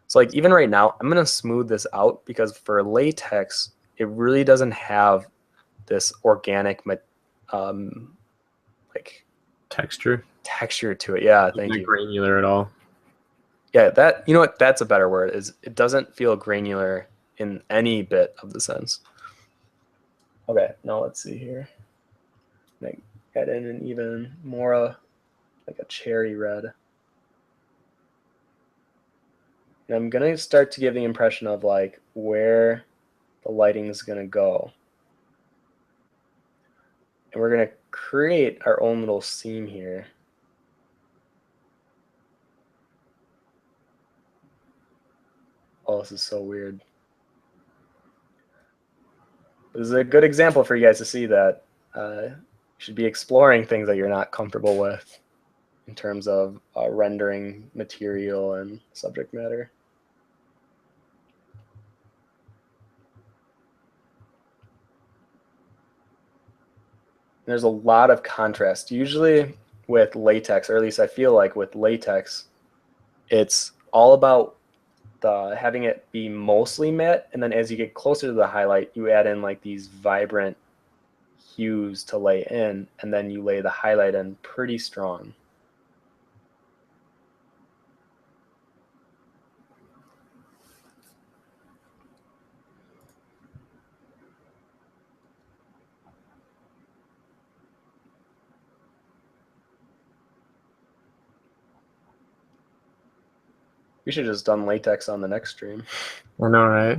So like even right now, I'm gonna smooth this out because for latex, it really doesn't have this organic like Texture. texture to it. Yeah, thank Not you. granular at all. Yeah, that, you know what, that's a better word, is it doesn't feel granular in any bit of the sense. Okay, now let's see here. Like add in an even more like a cherry red. And I'm gonna start to give the impression of like where the lighting is gonna go. And we're gonna create our own little seam here. Oh, this is so weird. This is a good example for you guys to see that you should be exploring things that you're not comfortable with in terms of rendering material and subject matter. There's a lot of contrast. Usually with latex, or at least I feel like with latex, it's all about having it be mostly matte, and then as you get closer to the highlight, you add in like these vibrant hues to lay in, and then you lay the highlight in pretty strong. We should have just done latex on the next stream. I know, right?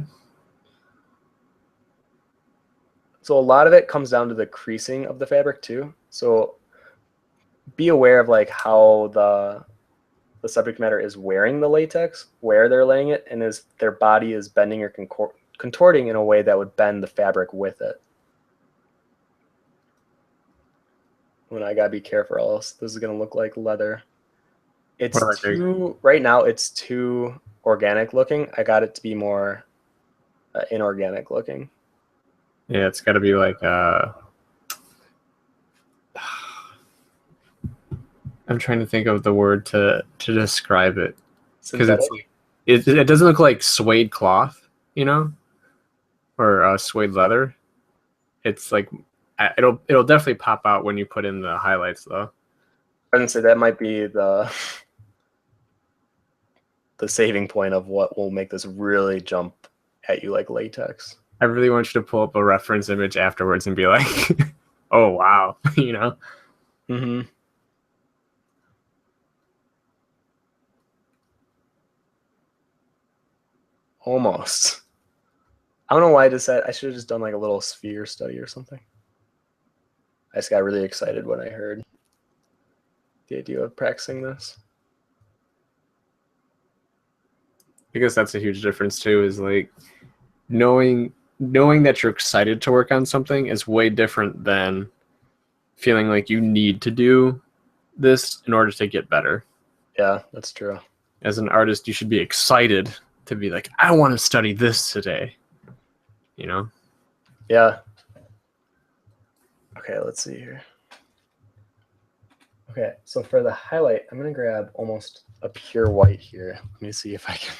So a lot of it comes down to the creasing of the fabric too. So be aware of like how the subject matter is wearing the latex, where they're laying it, and is their body is bending or contorting in a way that would bend the fabric with it. When I gotta be careful, or else this is gonna look like leather. It's too, right now it's too organic looking. I got it to be more inorganic looking. Yeah, it's got to be like I'm trying to think of the word to describe it, because it's like it doesn't look like suede cloth, you know, or suede leather. It's like it'll definitely pop out when you put in the highlights, though. I would say that might be the saving point of what will make this really jump at you like latex. I really want you to pull up a reference image afterwards and be like, "Oh wow," you know. Mm-hmm. Almost. I don't know why I just said I should have just done like a little sphere study or something. I just got really excited when I heard the idea of practicing this. Because that's a huge difference too, is like knowing that you're excited to work on something is way different than feeling like you need to do this in order to get better. Yeah, that's true. As an artist, you should be excited to be like, I want to study this today, you know? Yeah. Okay, let's see here. Okay, so for the highlight, I'm going to grab almost a pure white here. Let me see if I can.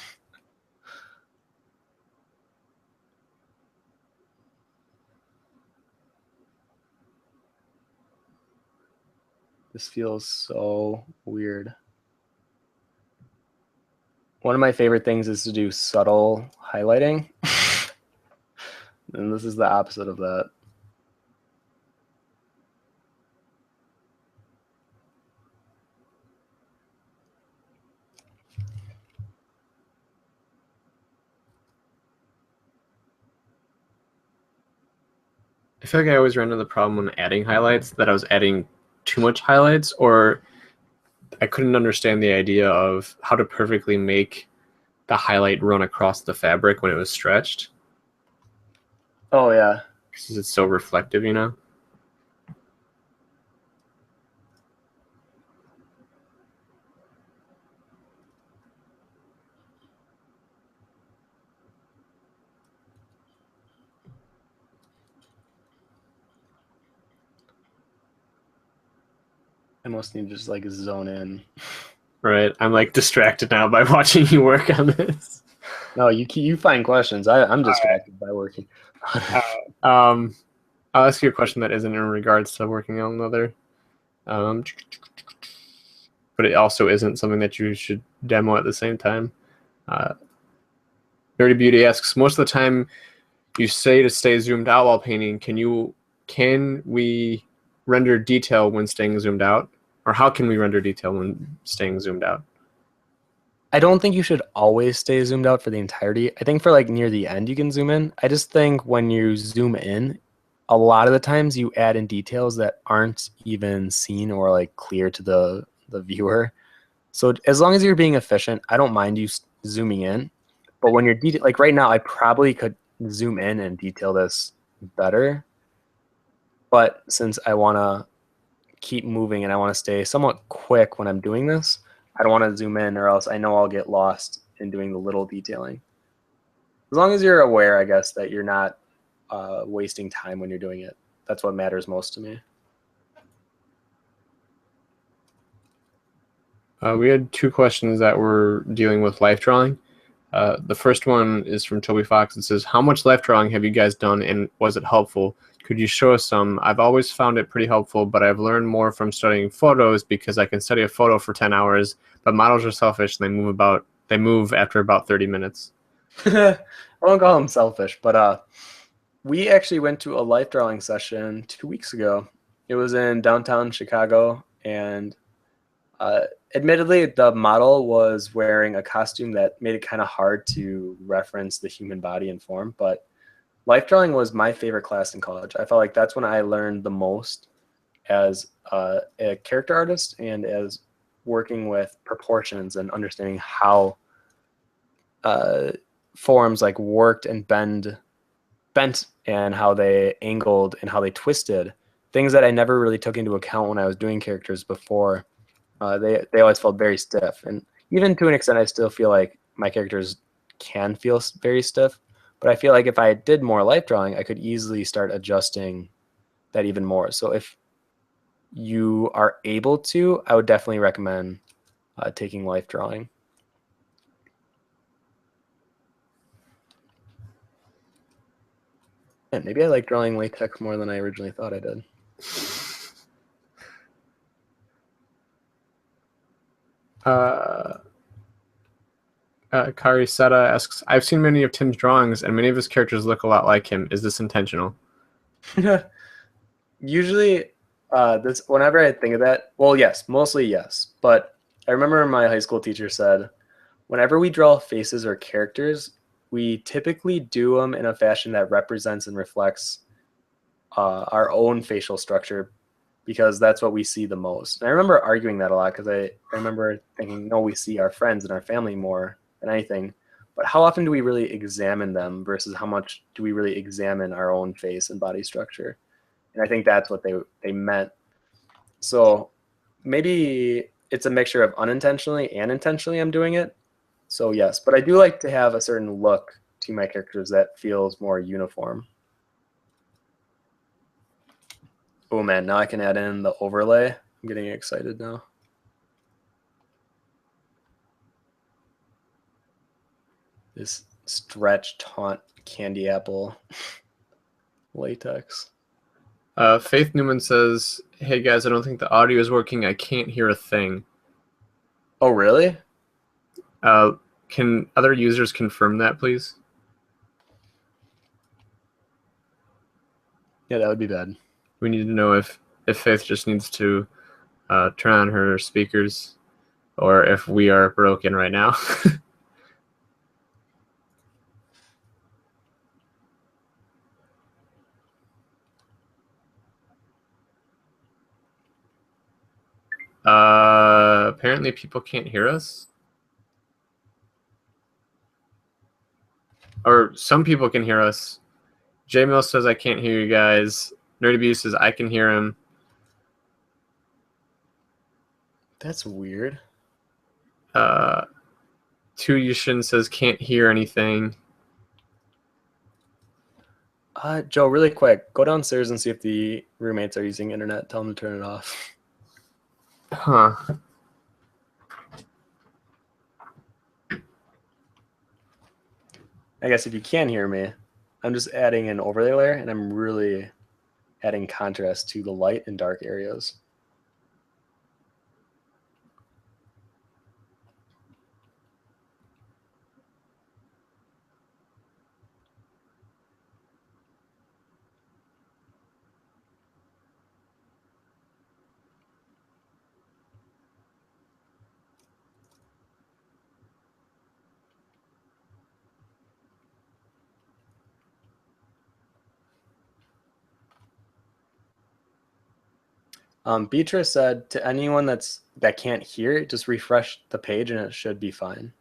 This feels so weird. One of my favorite things is to do subtle highlighting. And this is the opposite of that. I feel like I always ran into the problem when adding highlights that I was adding too much highlights, or I couldn't understand the idea of how to perfectly make the highlight run across the fabric when it was stretched. Oh, yeah. Because it's so reflective, you know? I must need to just like zone in. Right. I'm like distracted now by watching you work on this. No, you find questions. I'm distracted by working. I'll ask you a question that isn't in regards to working on leather. But it also isn't something that you should demo at the same time. Nerdy Beauty asks, most of the time you say to stay zoomed out while painting. Can we render detail when staying zoomed out? Or how can we render detail when staying zoomed out? I don't think you should always stay zoomed out for the entirety. I think for like near the end you can zoom in. I just think when you zoom in, a lot of the times you add in details that aren't even seen or like clear to the viewer. So as long as you're being efficient, I don't mind you zooming in. But when you're like right now, I probably could zoom in and detail this better. But since I want to keep moving and I want to stay somewhat quick when I'm doing this, I don't want to zoom in or else I know I'll get lost in doing the little detailing. As long as you're aware, I guess, that you're not wasting time when you're doing it. That's what matters most to me. We had two questions that were dealing with life drawing. The first one is from Toby Fox. It says, how much life drawing have you guys done and was it helpful? Could you show us some? I've always found it pretty helpful, but I've learned more from studying photos because I can study a photo for 10 hours, but models are selfish and they move after about 30 minutes. I won't call them selfish, but we actually went to a life drawing session 2 weeks ago. It was in downtown Chicago, and admittedly, the model was wearing a costume that made it kind of hard to reference the human body and form, but life drawing was my favorite class in college. I felt like that's when I learned the most as a character artist and as working with proportions and understanding how forms like worked and bent and how they angled and how they twisted. Things that I never really took into account when I was doing characters before. They always felt very stiff. And even to an extent, I still feel like my characters can feel very stiff. But I feel like if I did more life drawing, I could easily start adjusting that even more. So if you are able to, I would definitely recommend taking life drawing. Yeah, maybe I like drawing latex more than I originally thought I did. Kari Seta asks, I've seen many of Tim's drawings and many of his characters look a lot like him. Is this intentional? Usually, this whenever I think of that, well, yes, mostly yes. But I remember my high school teacher said, whenever we draw faces or characters, we typically do them in a fashion that represents and reflects our own facial structure because that's what we see the most. And I remember arguing that a lot because I remember thinking, no, we see our friends and our family more than anything. But how often do we really examine them versus how much do we really examine our own face and body structure? And I think that's what they meant. So maybe it's a mixture of unintentionally and intentionally I'm doing it. So yes, but I do like to have a certain look to my characters that feels more uniform. Oh man, now I can add in the overlay. I'm getting excited now. This stretch taunt candy apple latex. Faith Newman says, Hey guys, I don't think the audio is working. I can't hear a thing. Oh, really? Can other users confirm that, please? Yeah, that would be bad. We need to know if Faith just needs to turn on her speakers, or if we are broken right now. Apparently people can't hear us. Or some people can hear us. J-Mill says I can't hear you guys. Nerdy Abuse says I can hear him. That's weird. Tu Yushin says can't hear anything. Joe, really quick, go downstairs and see if the roommates are using internet. Tell them to turn it off. Huh. I guess if you can hear me, I'm just adding an overlay layer, and I'm really adding contrast to the light and dark areas. Beatrice said to anyone that can't hear, just refresh the page and it should be fine.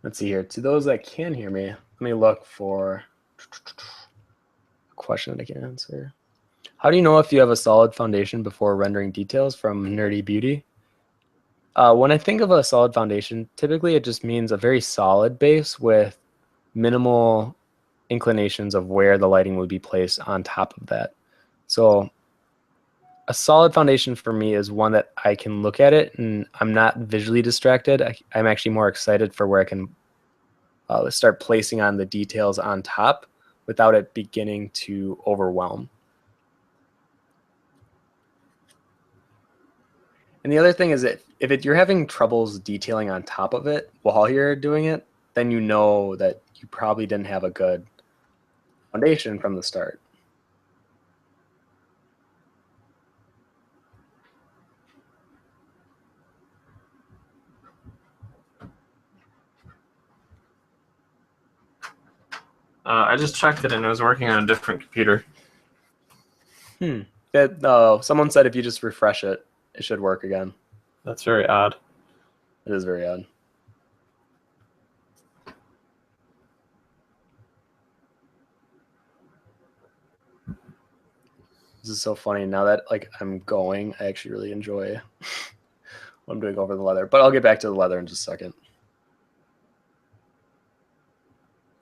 Let's see here. To those that can hear me, let me look for a question that I can answer. How do you know if you have a solid foundation before rendering details? From Nerdy Beauty. When I think of a solid foundation, typically it just means a very solid base with minimal inclinations of where the lighting would be placed on top of that. So a solid foundation for me is one that I can look at it and I'm not visually distracted. I'm actually more excited for where I can start placing on the details on top without it beginning to overwhelm. And the other thing is that if you're having troubles detailing on top of it while you're doing it, then you know that you probably didn't have a good foundation from the start. I just checked it and it was working on a different computer. Someone said if you just refresh it, it should work again. That's very odd. It is very odd. This is so funny. Now that I'm going, I actually really enjoy what I'm doing over the leather. But I'll get back to the leather in just a second.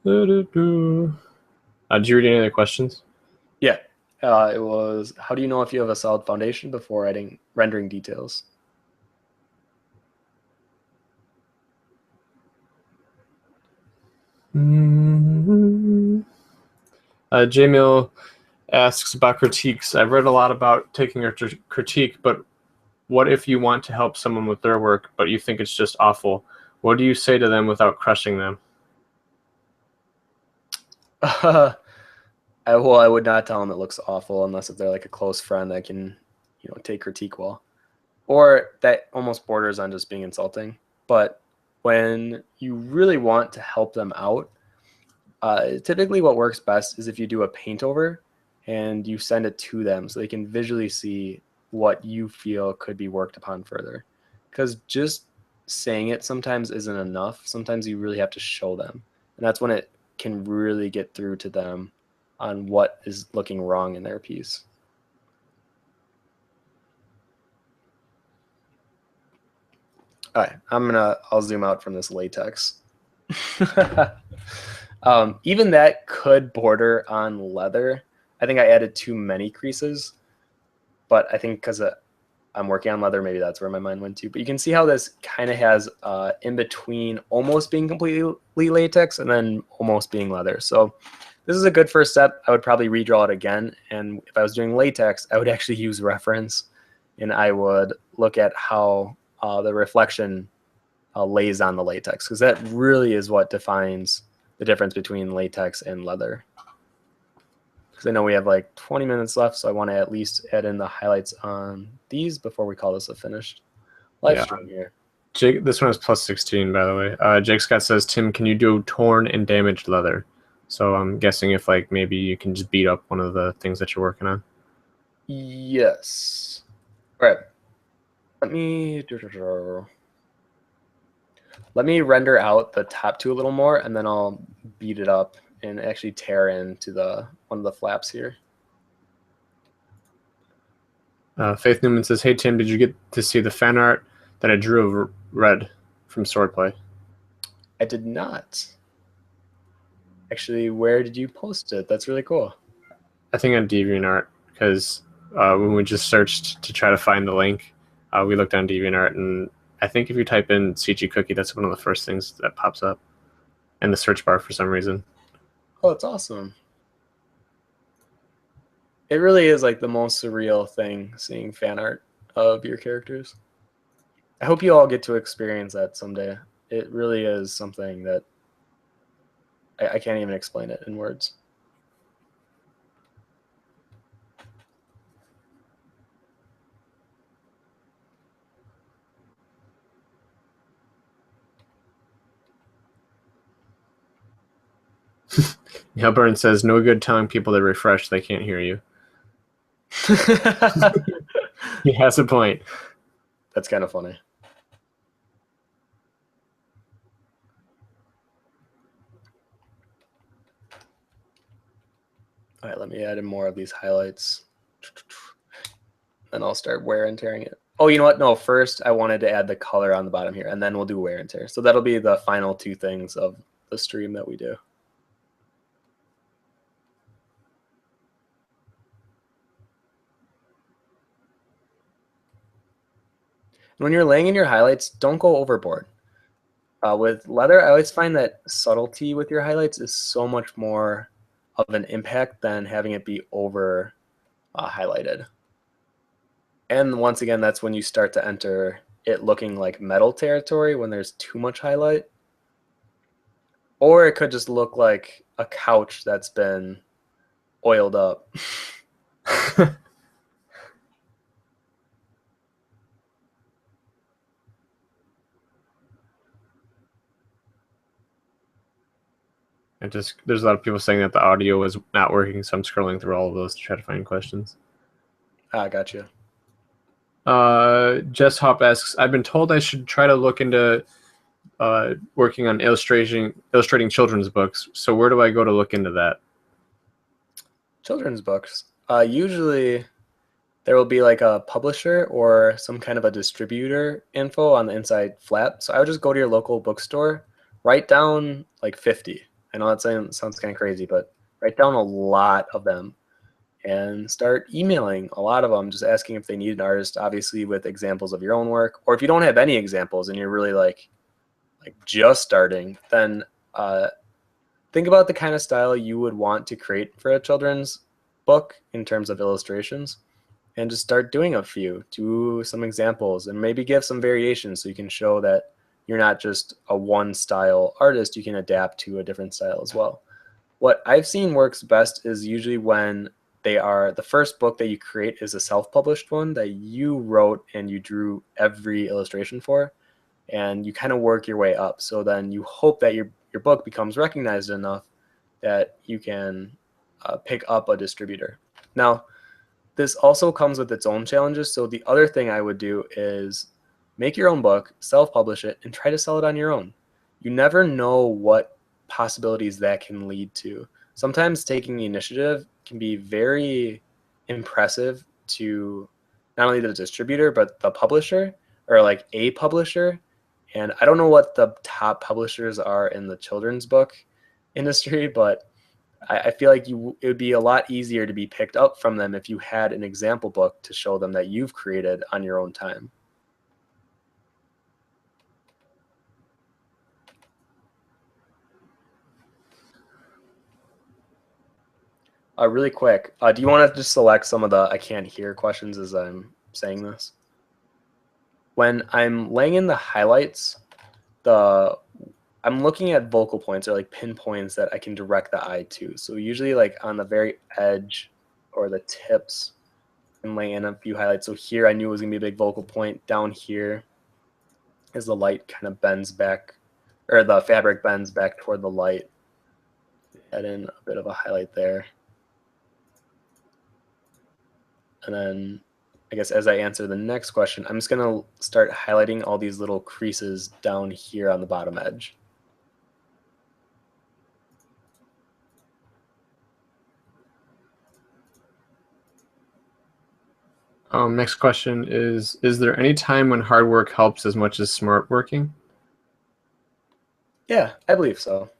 Did you read any other questions? Yeah. It was, how do you know if you have a solid foundation before rendering details? J-Mill asks about critiques. I've read a lot about taking a critique, but what if you want to help someone with their work, but you think it's just awful? What do you say to them without crushing them? I would not tell them it looks awful unless if they're like a close friend that can, take critique well. Or that almost borders on just being insulting. But when you really want to help them out, typically what works best is if you do a paint over and you send it to them so they can visually see what you feel could be worked upon further. Because just saying it sometimes isn't enough. Sometimes you really have to show them. And that's when it can really get through to them on what is looking wrong in their piece. All right, I'll zoom out from this latex. Even that could border on leather. I think I added too many creases, but I think because I'm working on leather, maybe that's where my mind went to. But you can see how this kind of has in between almost being completely latex and then almost being leather. So this is a good first step. I would probably redraw it again. And if I was doing latex, I would actually use reference, and I would look at how the reflection lays on the latex, because that really is what defines the difference between latex and leather. Because I know we have like 20 minutes left, so I want to at least add in the highlights on these before we call this a finished live stream here. Jake, this one is plus 16, by the way. Jake Scott says, Tim, can you do torn and damaged leather? So I'm guessing if like maybe you can just beat up one of the things that you're working on. Yes. All right. Let me render out the top two a little more, and then I'll beat it up and actually tear into one of the flaps here. Faith Newman says, hey, Tim, did you get to see the fan art that I drew of Red from Swordplay? I did not. Actually, where did you post it? That's really cool. I think on DeviantArt, because when we just searched to try to find the link, we looked on DeviantArt, and I think if you type in CG Cookie, that's one of the first things that pops up in the search bar for some reason. Oh, that's awesome. It really is like the most surreal thing, seeing fan art of your characters. I hope you all get to experience that someday. It really is something that I can't even explain it in words. Yeah, Burn says, no good telling people to refresh, they can't hear you. He has a point. That's kind of funny. All right, let me add in more of these highlights. Then I'll start wear and tearing it. Oh, you know what? No, first I wanted to add the color on the bottom here, and then we'll do wear and tear. So that'll be the final two things of the stream that we do. When you're laying in your highlights, don't go overboard. With leather, I always find that subtlety with your highlights is so much more of an impact than having it be over highlighted. And once again, that's when you start to enter it looking like metal territory when there's too much highlight. Or it could just look like a couch that's been oiled up. There's a lot of people saying that the audio is not working, so I'm scrolling through all of those to try to find questions. Gotcha. Jess Hop asks, I've been told I should try to look into working on illustrating children's books. So where do I go to look into that? Children's books. Usually there will be like a publisher or some kind of a distributor info on the inside flap. So I would just go to your local bookstore, write down like 50. I know that sounds kind of crazy, but write down a lot of them and start emailing a lot of them, just asking if they need an artist, obviously with examples of your own work. Or if you don't have any examples and you're really like just starting, then think about the kind of style you would want to create for a children's book in terms of illustrations, and just start doing a few. Do some examples and maybe give some variations so you can show that you're not just a one style artist, you can adapt to a different style as well. What I've seen works best is usually when the first book that you create is a self-published one that you wrote and you drew every illustration for, and you kind of work your way up. So then you hope that your book becomes recognized enough that you can pick up a distributor. Now, this also comes with its own challenges. So the other thing I would do is make your own book, self-publish it, and try to sell it on your own. You never know what possibilities that can lead to. Sometimes taking the initiative can be very impressive to not only the distributor, but the publisher, or like a publisher, And I don't know what the top publishers are in the children's book industry, but I feel like it would be a lot easier to be picked up from them if you had an example book to show them that you've created on your own time. Really quick, do you want to just select some of the I can't hear questions as I'm saying this? When I'm laying in the highlights, I'm looking at vocal points or like pinpoints that I can direct the eye to. So usually like on the very edge or the tips and lay in a few highlights. So here I knew it was gonna be a big vocal point. Down here as the light kind of bends back, or the fabric bends back toward the light. Add in a bit of a highlight there. And then I guess as I answer the next question, I'm just gonna start highlighting all these little creases down here on the bottom edge. Next question is there any time when hard work helps as much as smart working? Yeah, I believe so.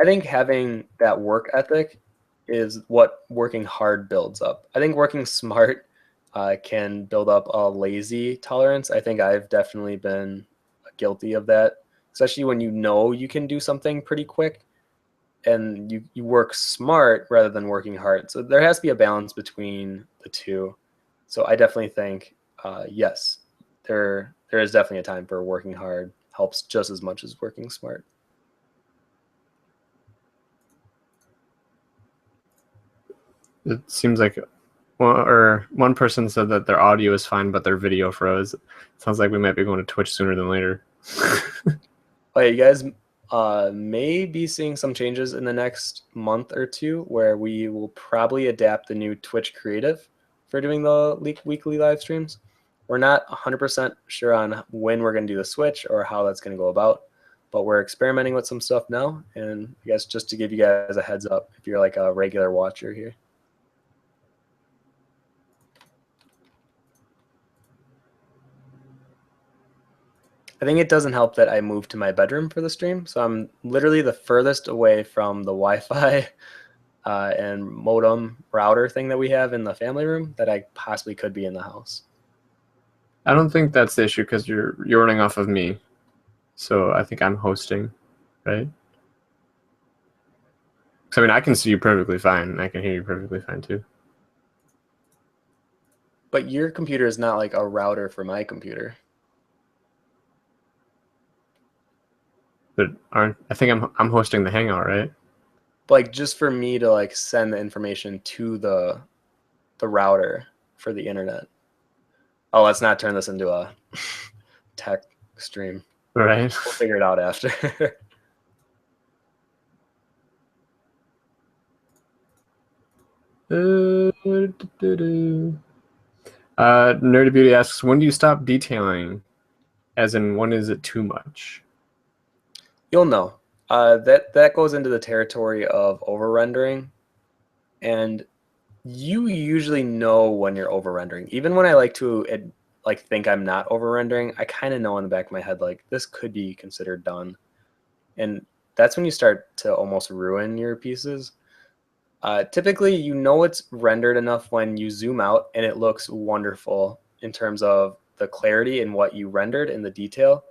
I think having that work ethic is what working hard builds up. I think working smart can build up a lazy tolerance. I think I've definitely been guilty of that, especially when you know you can do something pretty quick and you work smart rather than working hard. So there has to be a balance between the two. So I definitely think, yes, there is definitely a time for working hard helps just as much as working smart. It seems like one person said that their audio is fine, but their video froze. Sounds like we might be going to Twitch sooner than later. Oh, yeah, you guys may be seeing some changes in the next month or two where we will probably adapt the new Twitch creative for doing the weekly live streams. We're not 100% sure on when we're going to do the switch or how that's going to go about, but we're experimenting with some stuff now. And I guess just to give you guys a heads up if you're like a regular watcher here. I think it doesn't help that I moved to my bedroom for the stream. So I'm literally the furthest away from the Wi-Fi and modem router thing that we have in the family room that I possibly could be in the house. I don't think that's the issue because you're running off of me. So I think I'm hosting, right? So, I mean, I can see you perfectly fine. And I can hear you perfectly fine too. But your computer is not like a router for my computer. But I think I'm hosting the Hangout, right? Like just for me to like send the information to the router for the internet. Oh, let's not turn this into a tech stream. Right. We'll figure it out after. Nerdy Beauty asks, when do you stop detailing? As in, when is it too much? You'll know. That goes into the territory of over rendering, and you usually know when you're over rendering. Even when I like to think I'm not over rendering, I kind of know in the back of my head like this could be considered done, and that's when you start to almost ruin your pieces. Typically, you know it's rendered enough when you zoom out and it looks wonderful in terms of the clarity and what you rendered in the detail.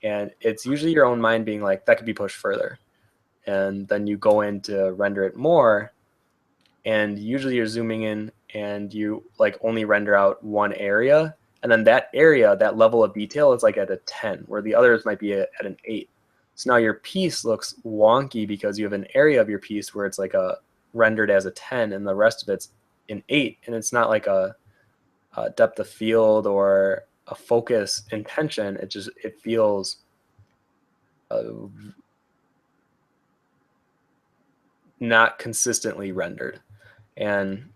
And it's usually your own mind being like, that could be pushed further. And then you go in to render it more. And usually you're zooming in and you like only render out one area. And then that area, that level of detail is like at a 10, where the others might be at an 8. So now your piece looks wonky because you have an area of your piece where it's like a rendered as a 10 and the rest of it's an 8. And it's not like a depth of field or a focus intention. It feels not consistently rendered. And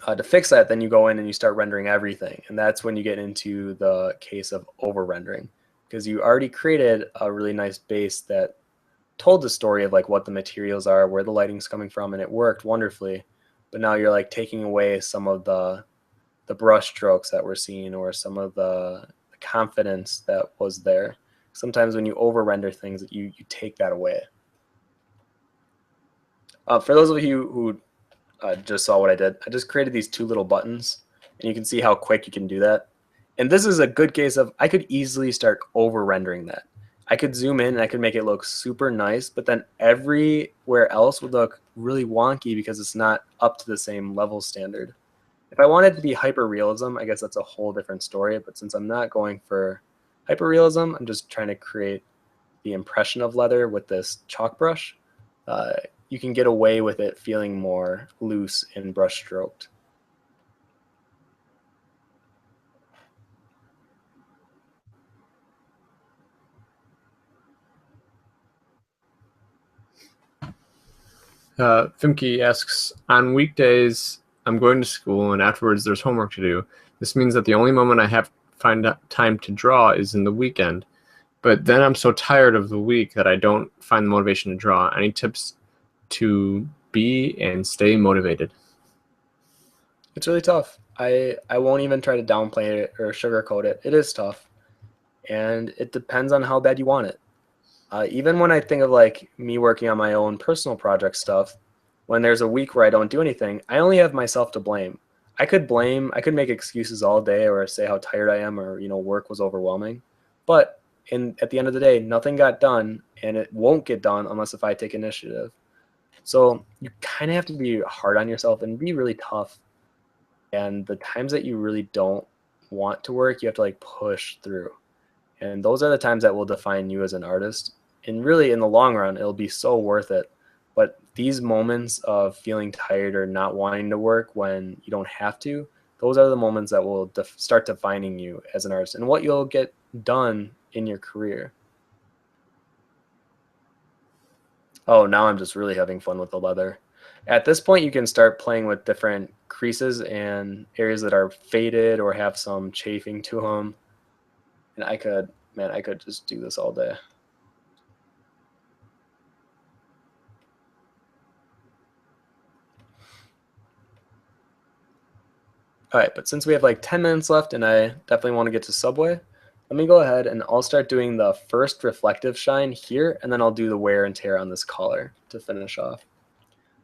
to fix that, then you go in and you start rendering everything. And that's when you get into the case of over rendering, because you already created a really nice base that told the story of like what the materials are, where the lighting's coming from, and it worked wonderfully. But now you're like taking away some of the brush strokes that we're seeing or some of the confidence that was there. Sometimes when you over render things, you take that away. For those of you who just saw what I did, I just created these 2 little buttons, and you can see how quick you can do that. And this is a good case of I could easily start over rendering that. I could zoom in and I could make it look super nice, but then everywhere else would look really wonky because it's not up to the same level standard. If I wanted to be hyper-realism, I guess that's a whole different story, but since I'm not going for hyper-realism, I'm just trying to create the impression of leather with this chalk brush. You can get away with it feeling more loose and brush stroked. Fimke asks, on weekdays, I'm going to school and afterwards there's homework to do. This means that the only moment I have find time to draw is in the weekend. But then I'm so tired of the week that I don't find the motivation to draw. Any tips to be and stay motivated? It's really tough. I won't even try to downplay it or sugarcoat it. It is tough. And it depends on how bad you want it. Even when I think of like me working on my own personal project stuff, when there's a week where I don't do anything, I only have myself to blame. I could make excuses all day or say how tired I am or, work was overwhelming. But at the end of the day, nothing got done, and it won't get done unless if I take initiative. So you kind of have to be hard on yourself and be really tough. And the times that you really don't want to work, you have to like push through. And those are the times that will define you as an artist. And really, in the long run, it'll be so worth it. But these moments of feeling tired or not wanting to work when you don't have to, those are the moments that will start defining you as an artist and what you'll get done in your career. Oh, now I'm just really having fun with the leather. At this point, you can start playing with different creases and areas that are faded or have some chafing to them. And I could just do this all day. All right, but since we have like 10 minutes left and I definitely want to get to Subway, let me go ahead and I'll start doing the first reflective shine here, and then I'll do the wear and tear on this collar to finish off.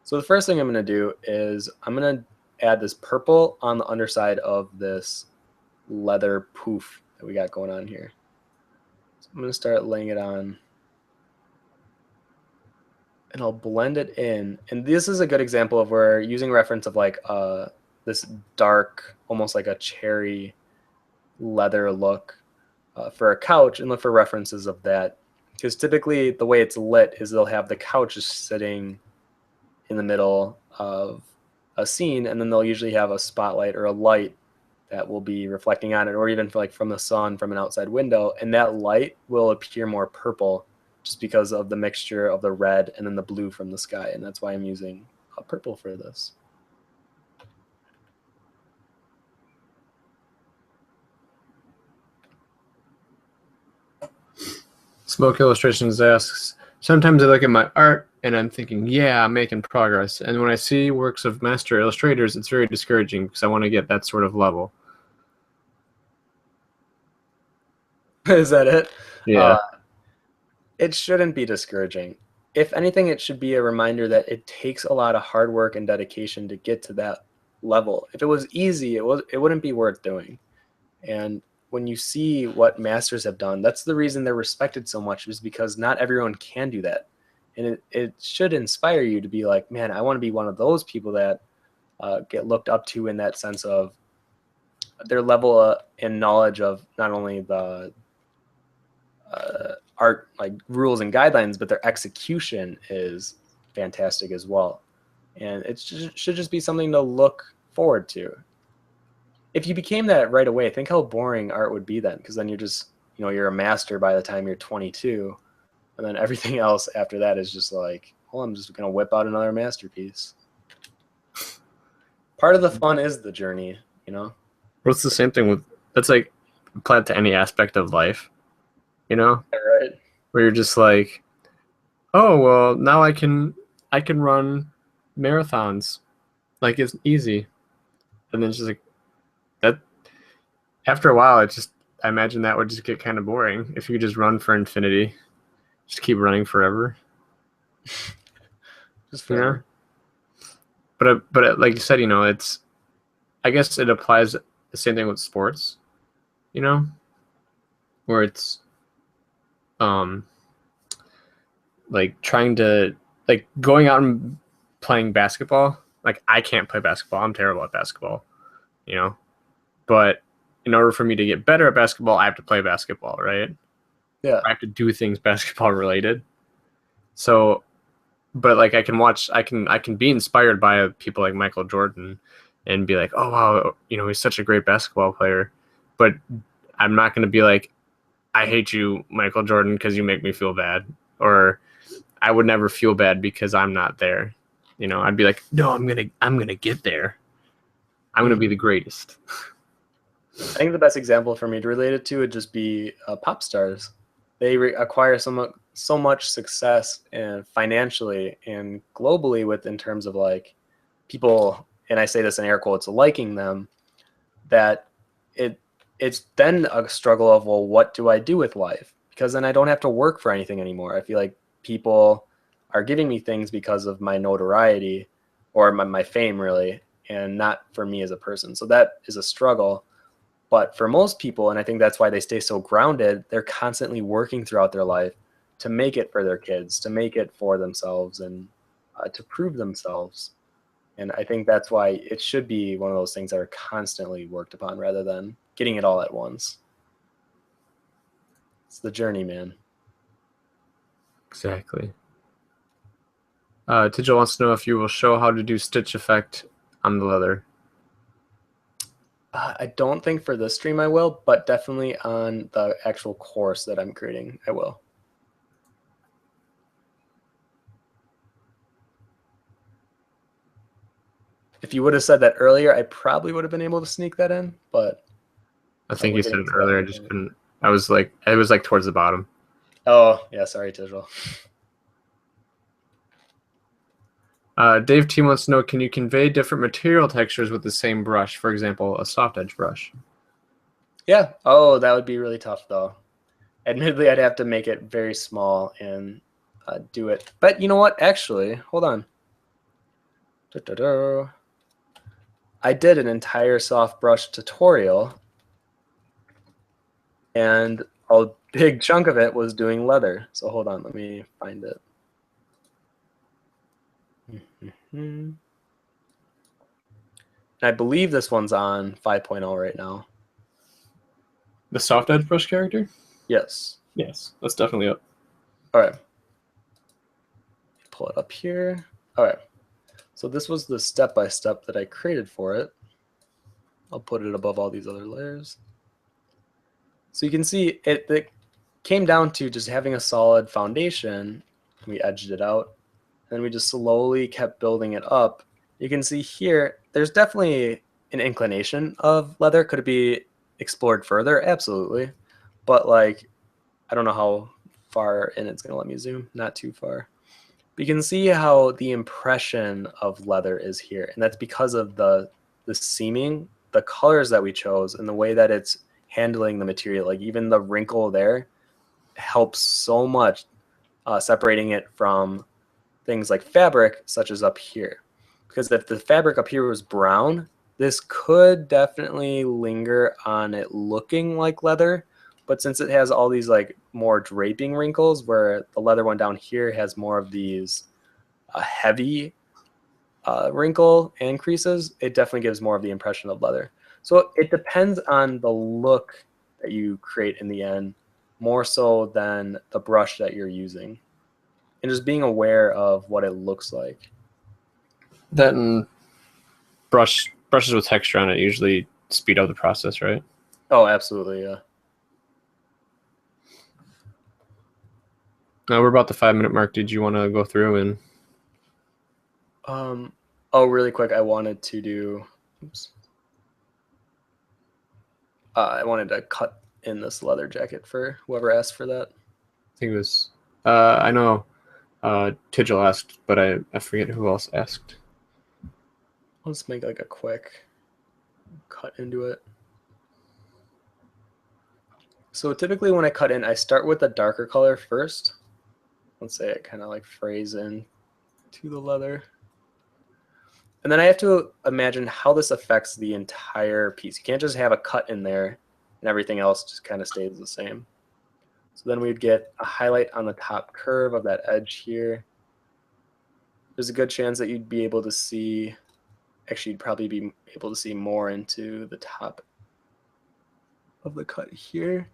So the first thing I'm going to do is I'm going to add this purple on the underside of this leather poof that we got going on here. So I'm going to start laying it on, and I'll blend it in. And this is a good example of where using reference of like this dark, almost like a cherry leather look for a couch, and look for references of that. Because typically the way it's lit is they'll have the couch just sitting in the middle of a scene, and then they'll usually have a spotlight or a light that will be reflecting on it, or even like from the sun from an outside window, and that light will appear more purple just because of the mixture of the red and then the blue from the sky, and that's why I'm using purple for this. Smoke Illustrations asks, sometimes I look at my art and I'm thinking, yeah, I'm making progress. And when I see works of master illustrators, it's very discouraging because I want to get that sort of level. Is that it? Yeah. It shouldn't be discouraging. If anything, it should be a reminder that it takes a lot of hard work and dedication to get to that level. If it was easy, it wouldn't be worth doing. And when you see what masters have done, that's the reason they're respected so much, is because not everyone can do that. And it should inspire you to be like, man, I want to be one of those people that get looked up to in that sense of their level and knowledge of not only the art like rules and guidelines, but their execution is fantastic as well. And it should just be something to look forward to. If you became that right away, think how boring art would be then, because then you're just, you're a master by the time you're 22, and then everything else after that is just like, well, I'm just going to whip out another masterpiece. Part of the fun is the journey, Well, it's the same thing with, that's like applied to any aspect of life, Right. Where you're just like, oh, well, now I can run marathons. Like, it's easy. And then it's just like, that, after a while, I imagine that would just get kind of boring if you could just run for infinity, just keep running forever. Just forever. But like you said, it's, I guess it applies the same thing with sports, where it's like trying to, like, going out and playing basketball. Like, I can't play basketball. I'm terrible at basketball, but in order for me to get better at basketball, I have to play basketball, right? Yeah. I have to do things basketball related. So, but like I can be inspired by people like Michael Jordan and be like, oh wow, he's such a great basketball player. But I'm not going to be like, I hate you, Michael Jordan, because you make me feel bad, or I would never feel bad because I'm not there. I'd be like, no, I'm gonna get there. I'm gonna be the greatest. I think the best example for me to relate it to would just be pop stars. They acquire so much success and financially and globally with in terms of like people, and I say this in air quotes, liking them, that it's then a struggle of, well, what do I do with life? Because then I don't have to work for anything anymore. I feel like people are giving me things because of my notoriety or my fame, really, and not for me as a person. So that is a struggle. But for most people, and I think that's why they stay so grounded, they're constantly working throughout their life to make it for their kids, to make it for themselves, and to prove themselves. And I think that's why it should be one of those things that are constantly worked upon rather than getting it all at once. It's the journey, man. Exactly. Tijol wants to know if you will show how to do stitch effect on the leather. I don't think for this stream I will, but definitely on the actual course that I'm creating, I will. If you would have said that earlier, I probably would have been able to sneak that in, but I think we're you said getting it to earlier. I that just point. couldn't. I was like, it was like towards the bottom. Oh, yeah, sorry, Tijol. Dave T wants to know, can you convey different material textures with the same brush? For example, a soft edge brush. Yeah. Oh, that would be really tough, though. Admittedly, I'd have to make it very small and do it. But you know what? Actually, hold on. Da-da-da. I did an entire soft brush tutorial, and a big chunk of it was doing leather. So hold on, let me find it. And I believe this one's on 5.0 right now. The soft edge brush character? Yes. Yes, that's definitely up. All right. Pull it up here. All right. So this was the step-by-step that I created for it. I'll put it above all these other layers. So you can see it came down to just having a solid foundation. We edged it out. And we just slowly kept building it up. You can see here, there's definitely an inclination of leather. Could it be explored further? Absolutely. But like, I don't know how far in it's going to let me zoom. Not too far. But you can see how the impression of leather is here. And that's because of the seaming, the colors that we chose, and the way that it's handling the material. Like even the wrinkle there helps so much separating it from things like fabric, such as up here. Because if the fabric up here was brown, this could definitely linger on it looking like leather. But since it has all these like more draping wrinkles, where the leather one down here has more of these heavy wrinkle and creases, it definitely gives more of the impression of leather. So it depends on the look that you create in the end, more so than the brush that you're using. And just being aware of what it looks like. That and brushes with texture on it usually speed up the process, right? Oh, absolutely, yeah. Now we're about the 5-minute mark. Did you want to go through and? Oh, really quick, I wanted to do. Oops. I wanted to cut in this leather jacket for whoever asked for that. I think it was. I know. Tigil asked, but I forget who else asked. Let's make like a quick cut into it. So typically when I cut in, I start with a darker color first. Let's say it kind of like frays in to the leather. And then I have to imagine how this affects the entire piece. You can't just have a cut in there and everything else just kind of stays the same. So then we'd get a highlight on the top curve of that edge here. There's a good chance that you'd be able to see, actually you'd probably be able to see more into the top of the cut here.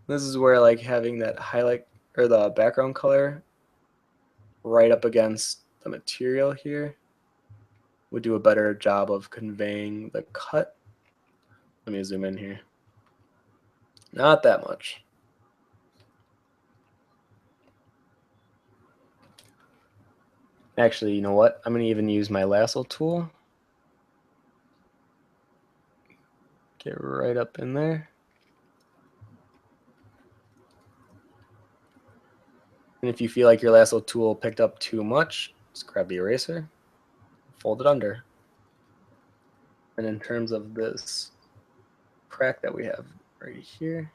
This is where like having that highlight or the background color right up against the material here would do a better job of conveying the cut. Let me zoom in here. Not that much. Actually, you know what? I'm going to even use my lasso tool. Get right up in there. And if you feel like your lasso tool picked up too much, just grab the eraser, fold it under. And in terms of this crack that we have right here,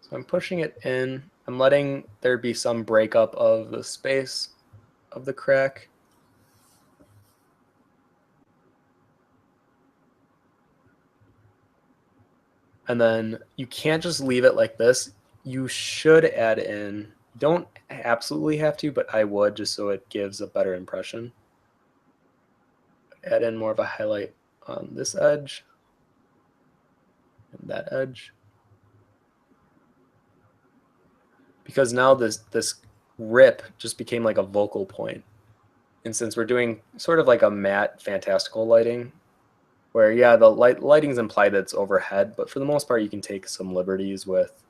so I'm pushing it in. I'm letting there be some breakup of the space of the crack. And then you can't just leave it like this. You should add in, don't absolutely have to, but I would just so it gives a better impression. Add in more of a highlight on this edge and that edge. Because now this rip just became like a focal point. And since we're doing sort of like a matte fantastical lighting, where yeah, the lighting's implied that it's overhead, but for the most part you can take some liberties with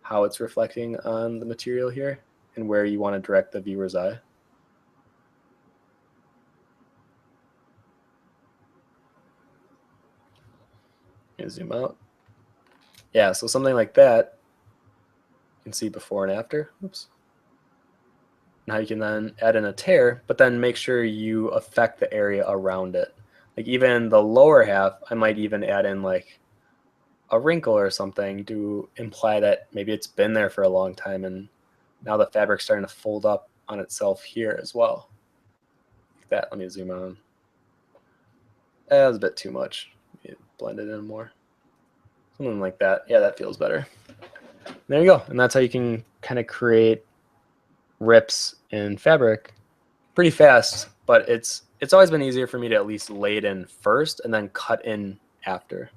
how it's reflecting on the material here and where you want to direct the viewer's eye. Zoom out. Yeah, so something like that, you can see before and after. Oops. Now you can then add in a tear, but then make sure you affect the area around it. Like even the lower half, I might even add in like a wrinkle or something to imply that maybe it's been there for a long time and now the fabric's starting to fold up on itself here as well. Like that. Let me zoom on. That was a bit too much. Blend it in more. Something like that. Yeah, that feels better. There you go. And that's how you can kind of create rips in fabric pretty fast, but it's always been easier for me to at least lay it in first and then cut in after.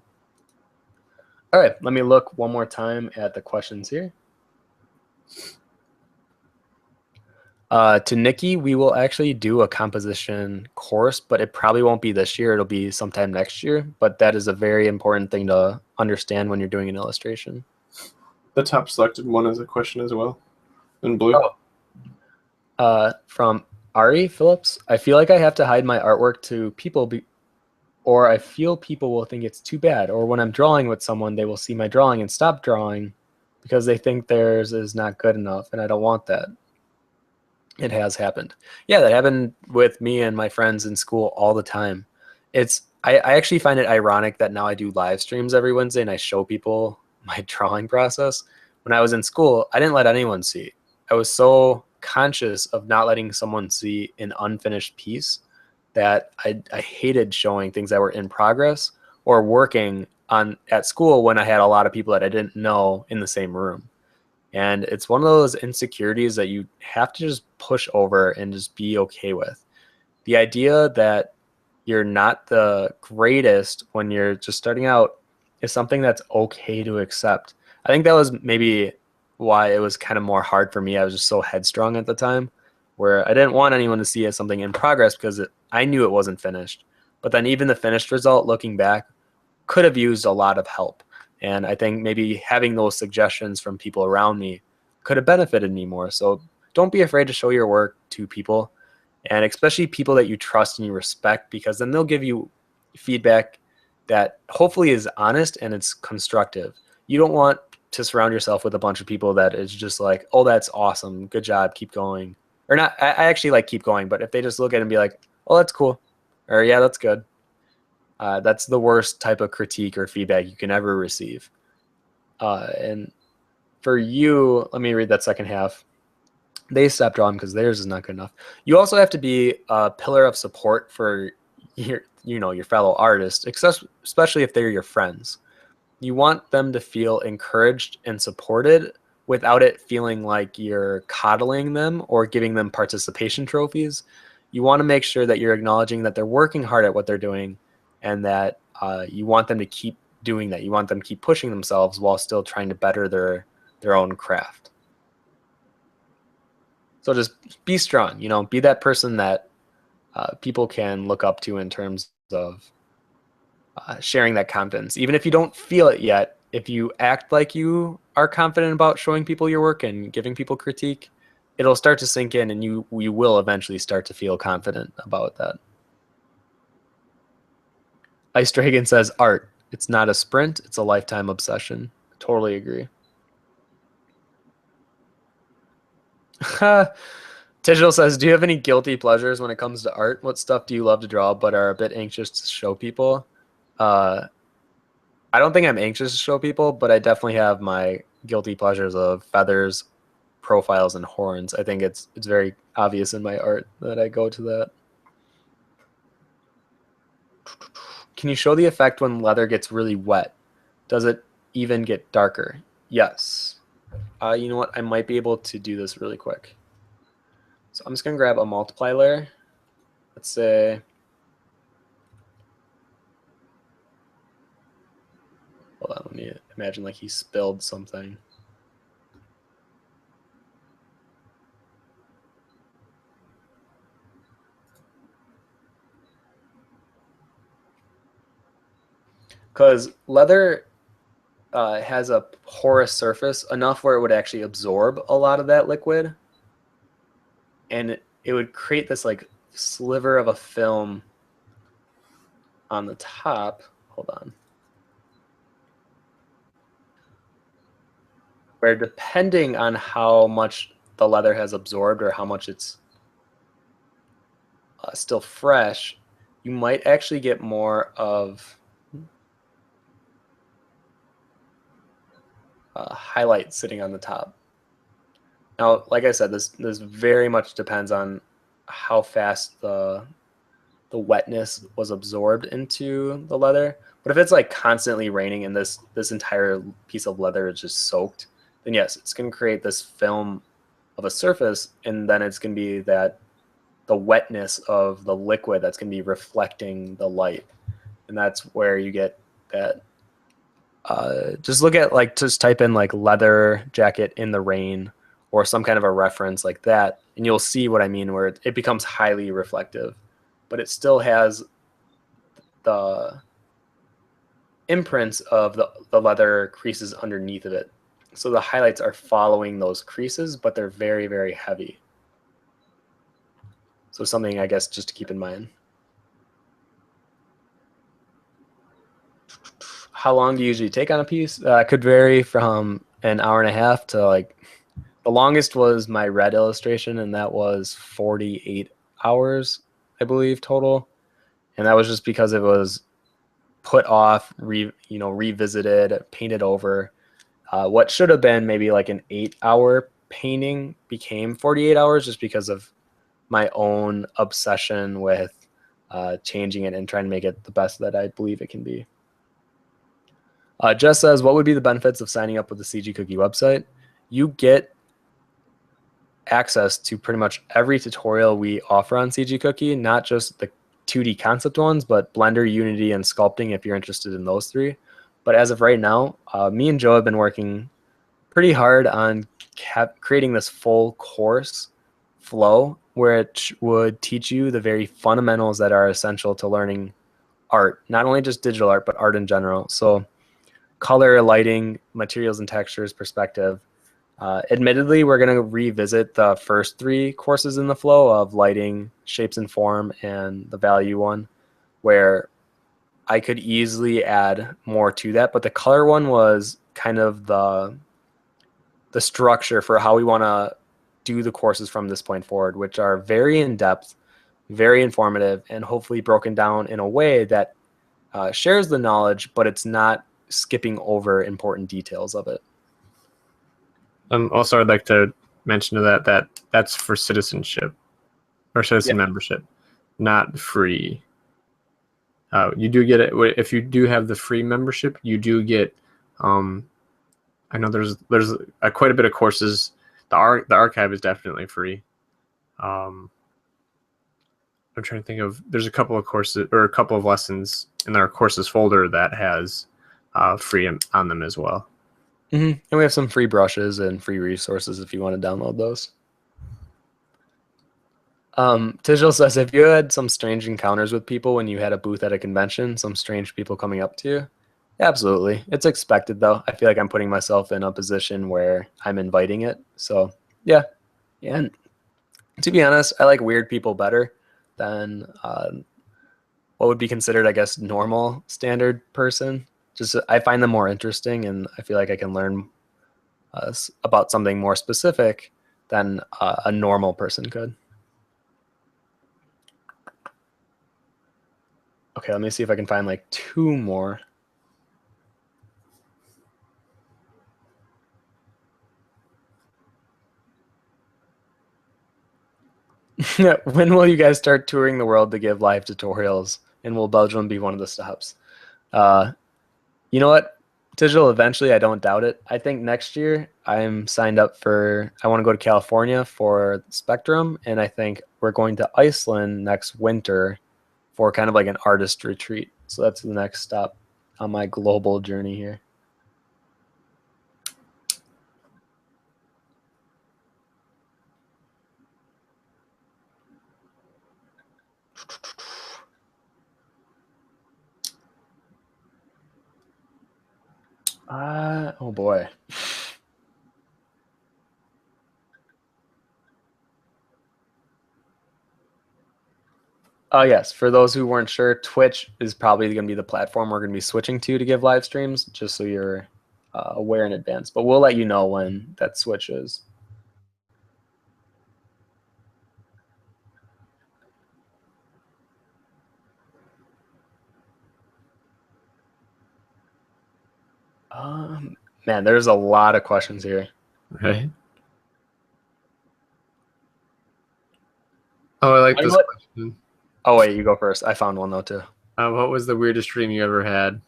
All right, let me look one more time at the questions here. To Nikki, we will actually do a composition course, but it probably won't be this year. It'll be sometime next year, but that is a very important thing to understand when you're doing an illustration. The top selected one is a question as well, in blue. From Ari Phillips, I feel like I have to hide my artwork to people, or I feel people will think it's too bad, or when I'm drawing with someone, they will see my drawing and stop drawing because they think theirs is not good enough, and I don't want that. It has happened. Yeah, that happened with me and my friends in school all the time. I actually find it ironic that now I do live streams every Wednesday and I show people my drawing process. When I was in school, I didn't let anyone see. I was so conscious of not letting someone see an unfinished piece that I hated showing things that were in progress or working on at school when I had a lot of people that I didn't know in the same room. And it's one of those insecurities that you have to just push over and just be okay with. The idea that you're not the greatest when you're just starting out is something that's okay to accept. I think that was maybe why it was kind of more hard for me. I was just so headstrong at the time where I didn't want anyone to see it as something in progress because I knew it wasn't finished. But then even the finished result, looking back, could have used a lot of help. And I think maybe having those suggestions from people around me could have benefited me more. So don't be afraid to show your work to people, and especially people that you trust and you respect, because then they'll give you feedback that hopefully is honest and it's constructive. You don't want to surround yourself with a bunch of people that is just like, oh, that's awesome, good job, keep going. Or not, I actually like keep going, but if they just look at it and be like, oh, that's cool, or yeah, that's good, That's the worst type of critique or feedback you can ever receive. And for you, let me read that second half. They stopped drawing because theirs is not good enough. You also have to be a pillar of support for your fellow artists, especially if they're your friends. You want them to feel encouraged and supported without it feeling like you're coddling them or giving them participation trophies. You want to make sure that you're acknowledging that they're working hard at what they're doing, and that you want them to keep doing that. You want them to keep pushing themselves while still trying to better their own craft. So just be strong, be that person that people can look up to in terms of sharing that confidence. Even if you don't feel it yet, if you act like you are confident about showing people your work and giving people critique, it'll start to sink in, and you will eventually start to feel confident about that. Ice Dragon says, art. It's not a sprint, it's a lifetime obsession. Totally agree. Digital says, do you have any guilty pleasures when it comes to art? What stuff do you love to draw but are a bit anxious to show people? I don't think I'm anxious to show people, but I definitely have my guilty pleasures of feathers, profiles, and horns. I think it's very obvious in my art that I go to that. Can you show the effect when leather gets really wet? Does it even get darker? Yes. You know what? I might be able to do this really quick. So I'm just going to grab a multiply layer. Let's say, hold on, let me imagine like he spilled something. Because leather has a porous surface enough where it would actually absorb a lot of that liquid, and it would create this like sliver of a film on the top. Hold on. Where depending on how much the leather has absorbed or how much it's still fresh, you might actually get more of highlight sitting on the top. Now, like I said, this very much depends on how fast the wetness was absorbed into the leather. But if it's like constantly raining and this entire piece of leather is just soaked, then yes, it's going to create this film of a surface, and then it's going to be that the wetness of the liquid that's going to be reflecting the light, and that's where you get that. Just look at just type in like leather jacket in the rain or some kind of a reference like that, and you'll see what I mean, where it becomes highly reflective, but it still has the imprints of the leather creases underneath of it. So the highlights are following those creases, but they're very, very heavy. So something, I guess, just to keep in mind. How long do you usually take on a piece? It could vary from an hour and a half to like, the longest was my red illustration, and that was 48 hours, I believe, total. And that was just because it was put off, revisited, painted over. What should have been maybe like an 8-hour painting became 48 hours just because of my own obsession with changing it and trying to make it the best that I believe it can be. Jess says, what would be the benefits of signing up with the CG Cookie website? You get access to pretty much every tutorial we offer on CG Cookie, not just the 2D concept ones, but Blender, Unity, and sculpting if you're interested in those three. But as of right now, me and Joe have been working pretty hard on creating this full course flow where it would teach you the very fundamentals that are essential to learning art, not only just digital art, but art in general. So color, lighting, materials and textures, perspective. Admittedly, we're going to revisit the first 3 courses in the flow of lighting, shapes and form, and the value one, where I could easily add more to that. But the color one was kind of the structure for how we want to do the courses from this point forward, which are very in-depth, very informative, and hopefully broken down in a way that shares the knowledge, but it's not skipping over important details of it. Also, I'd like to mention that that's for citizenship or citizen membership, not free. You do get it if you do have the free membership. You do get. I know there's quite a bit of courses. The archive is definitely free. I'm trying to think of. There's a couple of courses or a couple of lessons in our courses folder that has free on them as well. And we have some free brushes and free resources if you want to download those. Tijal says, have you had some strange encounters with people when you had a booth at a convention? Some strange people coming up to you? Absolutely. It's expected, though. I feel like I'm putting myself in a position where I'm inviting it. So, yeah. And to be honest, I like weird people better than what would be considered, I guess, normal standard person. Just I find them more interesting, and I feel like I can learn about something more specific than a normal person could. Okay, let me see if I can find like 2 more. When will you guys start touring the world to give live tutorials? And will Belgium be one of the stops? You know what, Digital, eventually, I don't doubt it. I think next year I'm signed up for, I want to go to California for Spectrum, and I think we're going to Iceland next winter for kind of like an artist retreat. So that's the next stop on my global journey here. Oh boy. Oh yes, for those who weren't sure, Twitch is probably going to be the platform we're going to be switching to give live streams, just so you're aware in advance. But we'll let you know when that switch is. Man, there's a lot of questions here. Right. Oh, I like this question. Oh wait, you go first. I found one though too. What was the weirdest dream you ever had?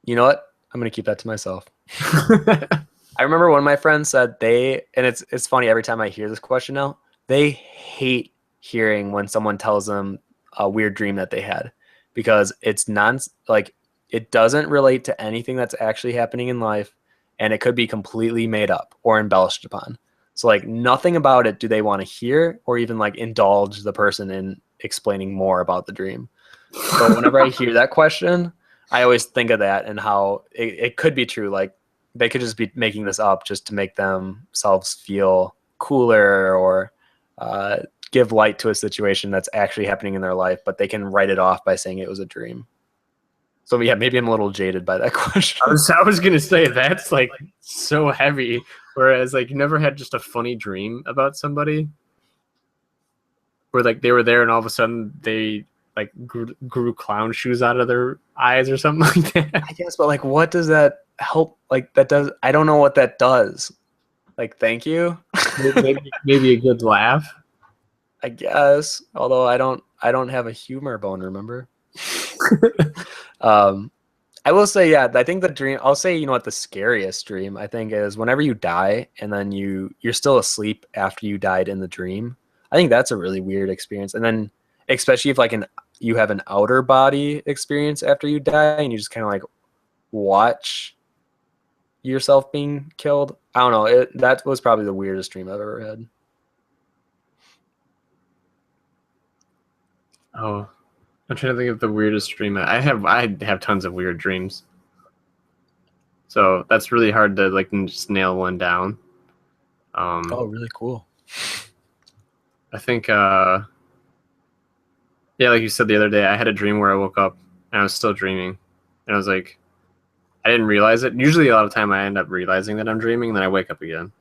You know what? I'm gonna keep that to myself. I remember one of my friends said and it's funny every time I hear this question now, they hate hearing when someone tells them a weird dream that they had, because it's it doesn't relate to anything that's actually happening in life, and it could be completely made up or embellished upon. So like nothing about it do they want to hear or even like indulge the person in explaining more about the dream. So whenever I hear that question, I always think of that and how it could be true. Like they could just be making this up just to make themselves feel cooler or give light to a situation that's actually happening in their life, but they can write it off by saying it was a dream. So yeah, maybe I'm a little jaded by that question. I was gonna say that's like so heavy. Whereas like you never had just a funny dream about somebody, where like they were there and all of a sudden they like grew clown shoes out of their eyes or something like that. I guess, but like, what does that help? Like that does, I don't know what that does. Like, thank you. maybe a good laugh. I guess, although I don't have a humor bone, remember? I will say, yeah, I think the dream, I'll say, you know what, the scariest dream I think is whenever you die and then you're still asleep after you died in the dream. I think that's a really weird experience. And then especially if like you have an outer body experience after you die and you just kind of like watch yourself being killed. I don't know. That was probably the weirdest dream I've ever had. Oh, I'm trying to think of the weirdest dream. I have tons of weird dreams, so that's really hard to like just nail one down. Oh, really cool. I think, yeah, like you said the other day, I had a dream where I woke up and I was still dreaming, and I was like, I didn't realize it. Usually, a lot of time I end up realizing that I'm dreaming, and then I wake up again.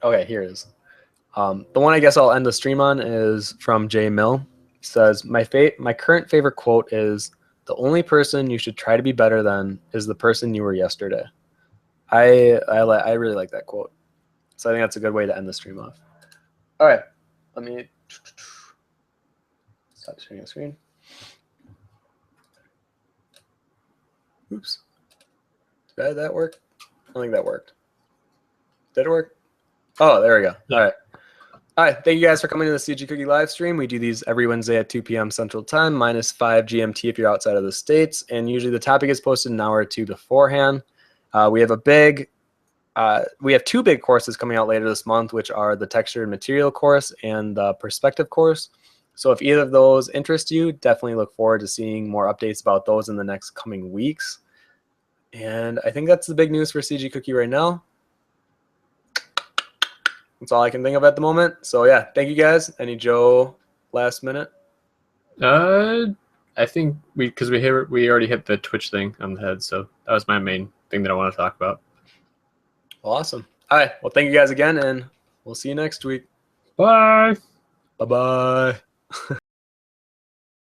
Okay, here it is. The one I guess I'll end the stream on is from Jay Mill. He says, my current favorite quote is, "The only person you should try to be better than is the person you were yesterday." I really like that quote. So I think that's a good way to end the stream off. All right, let me stop sharing the screen. Oops. Did that work? I don't think that worked. Did it work? Oh, there we go. Yeah. All right. All right. Thank you guys for coming to the CG Cookie live stream. We do these every Wednesday at 2 p.m. Central Time, -5 GMT if you're outside of the States. And usually the topic is posted an hour or two beforehand. We have two big courses coming out later this month, which are the Texture and Material course and the Perspective course. So if either of those interest you, definitely look forward to seeing more updates about those in the next coming weeks. And I think that's the big news for CG Cookie right now. That's all I can think of at the moment. So yeah, thank you guys. Any Joe last minute? I think we already hit the Twitch thing on the head, so that was my main thing that I want to talk about. Awesome. All right. Well, thank you guys again, and we'll see you next week. Bye. Bye-bye.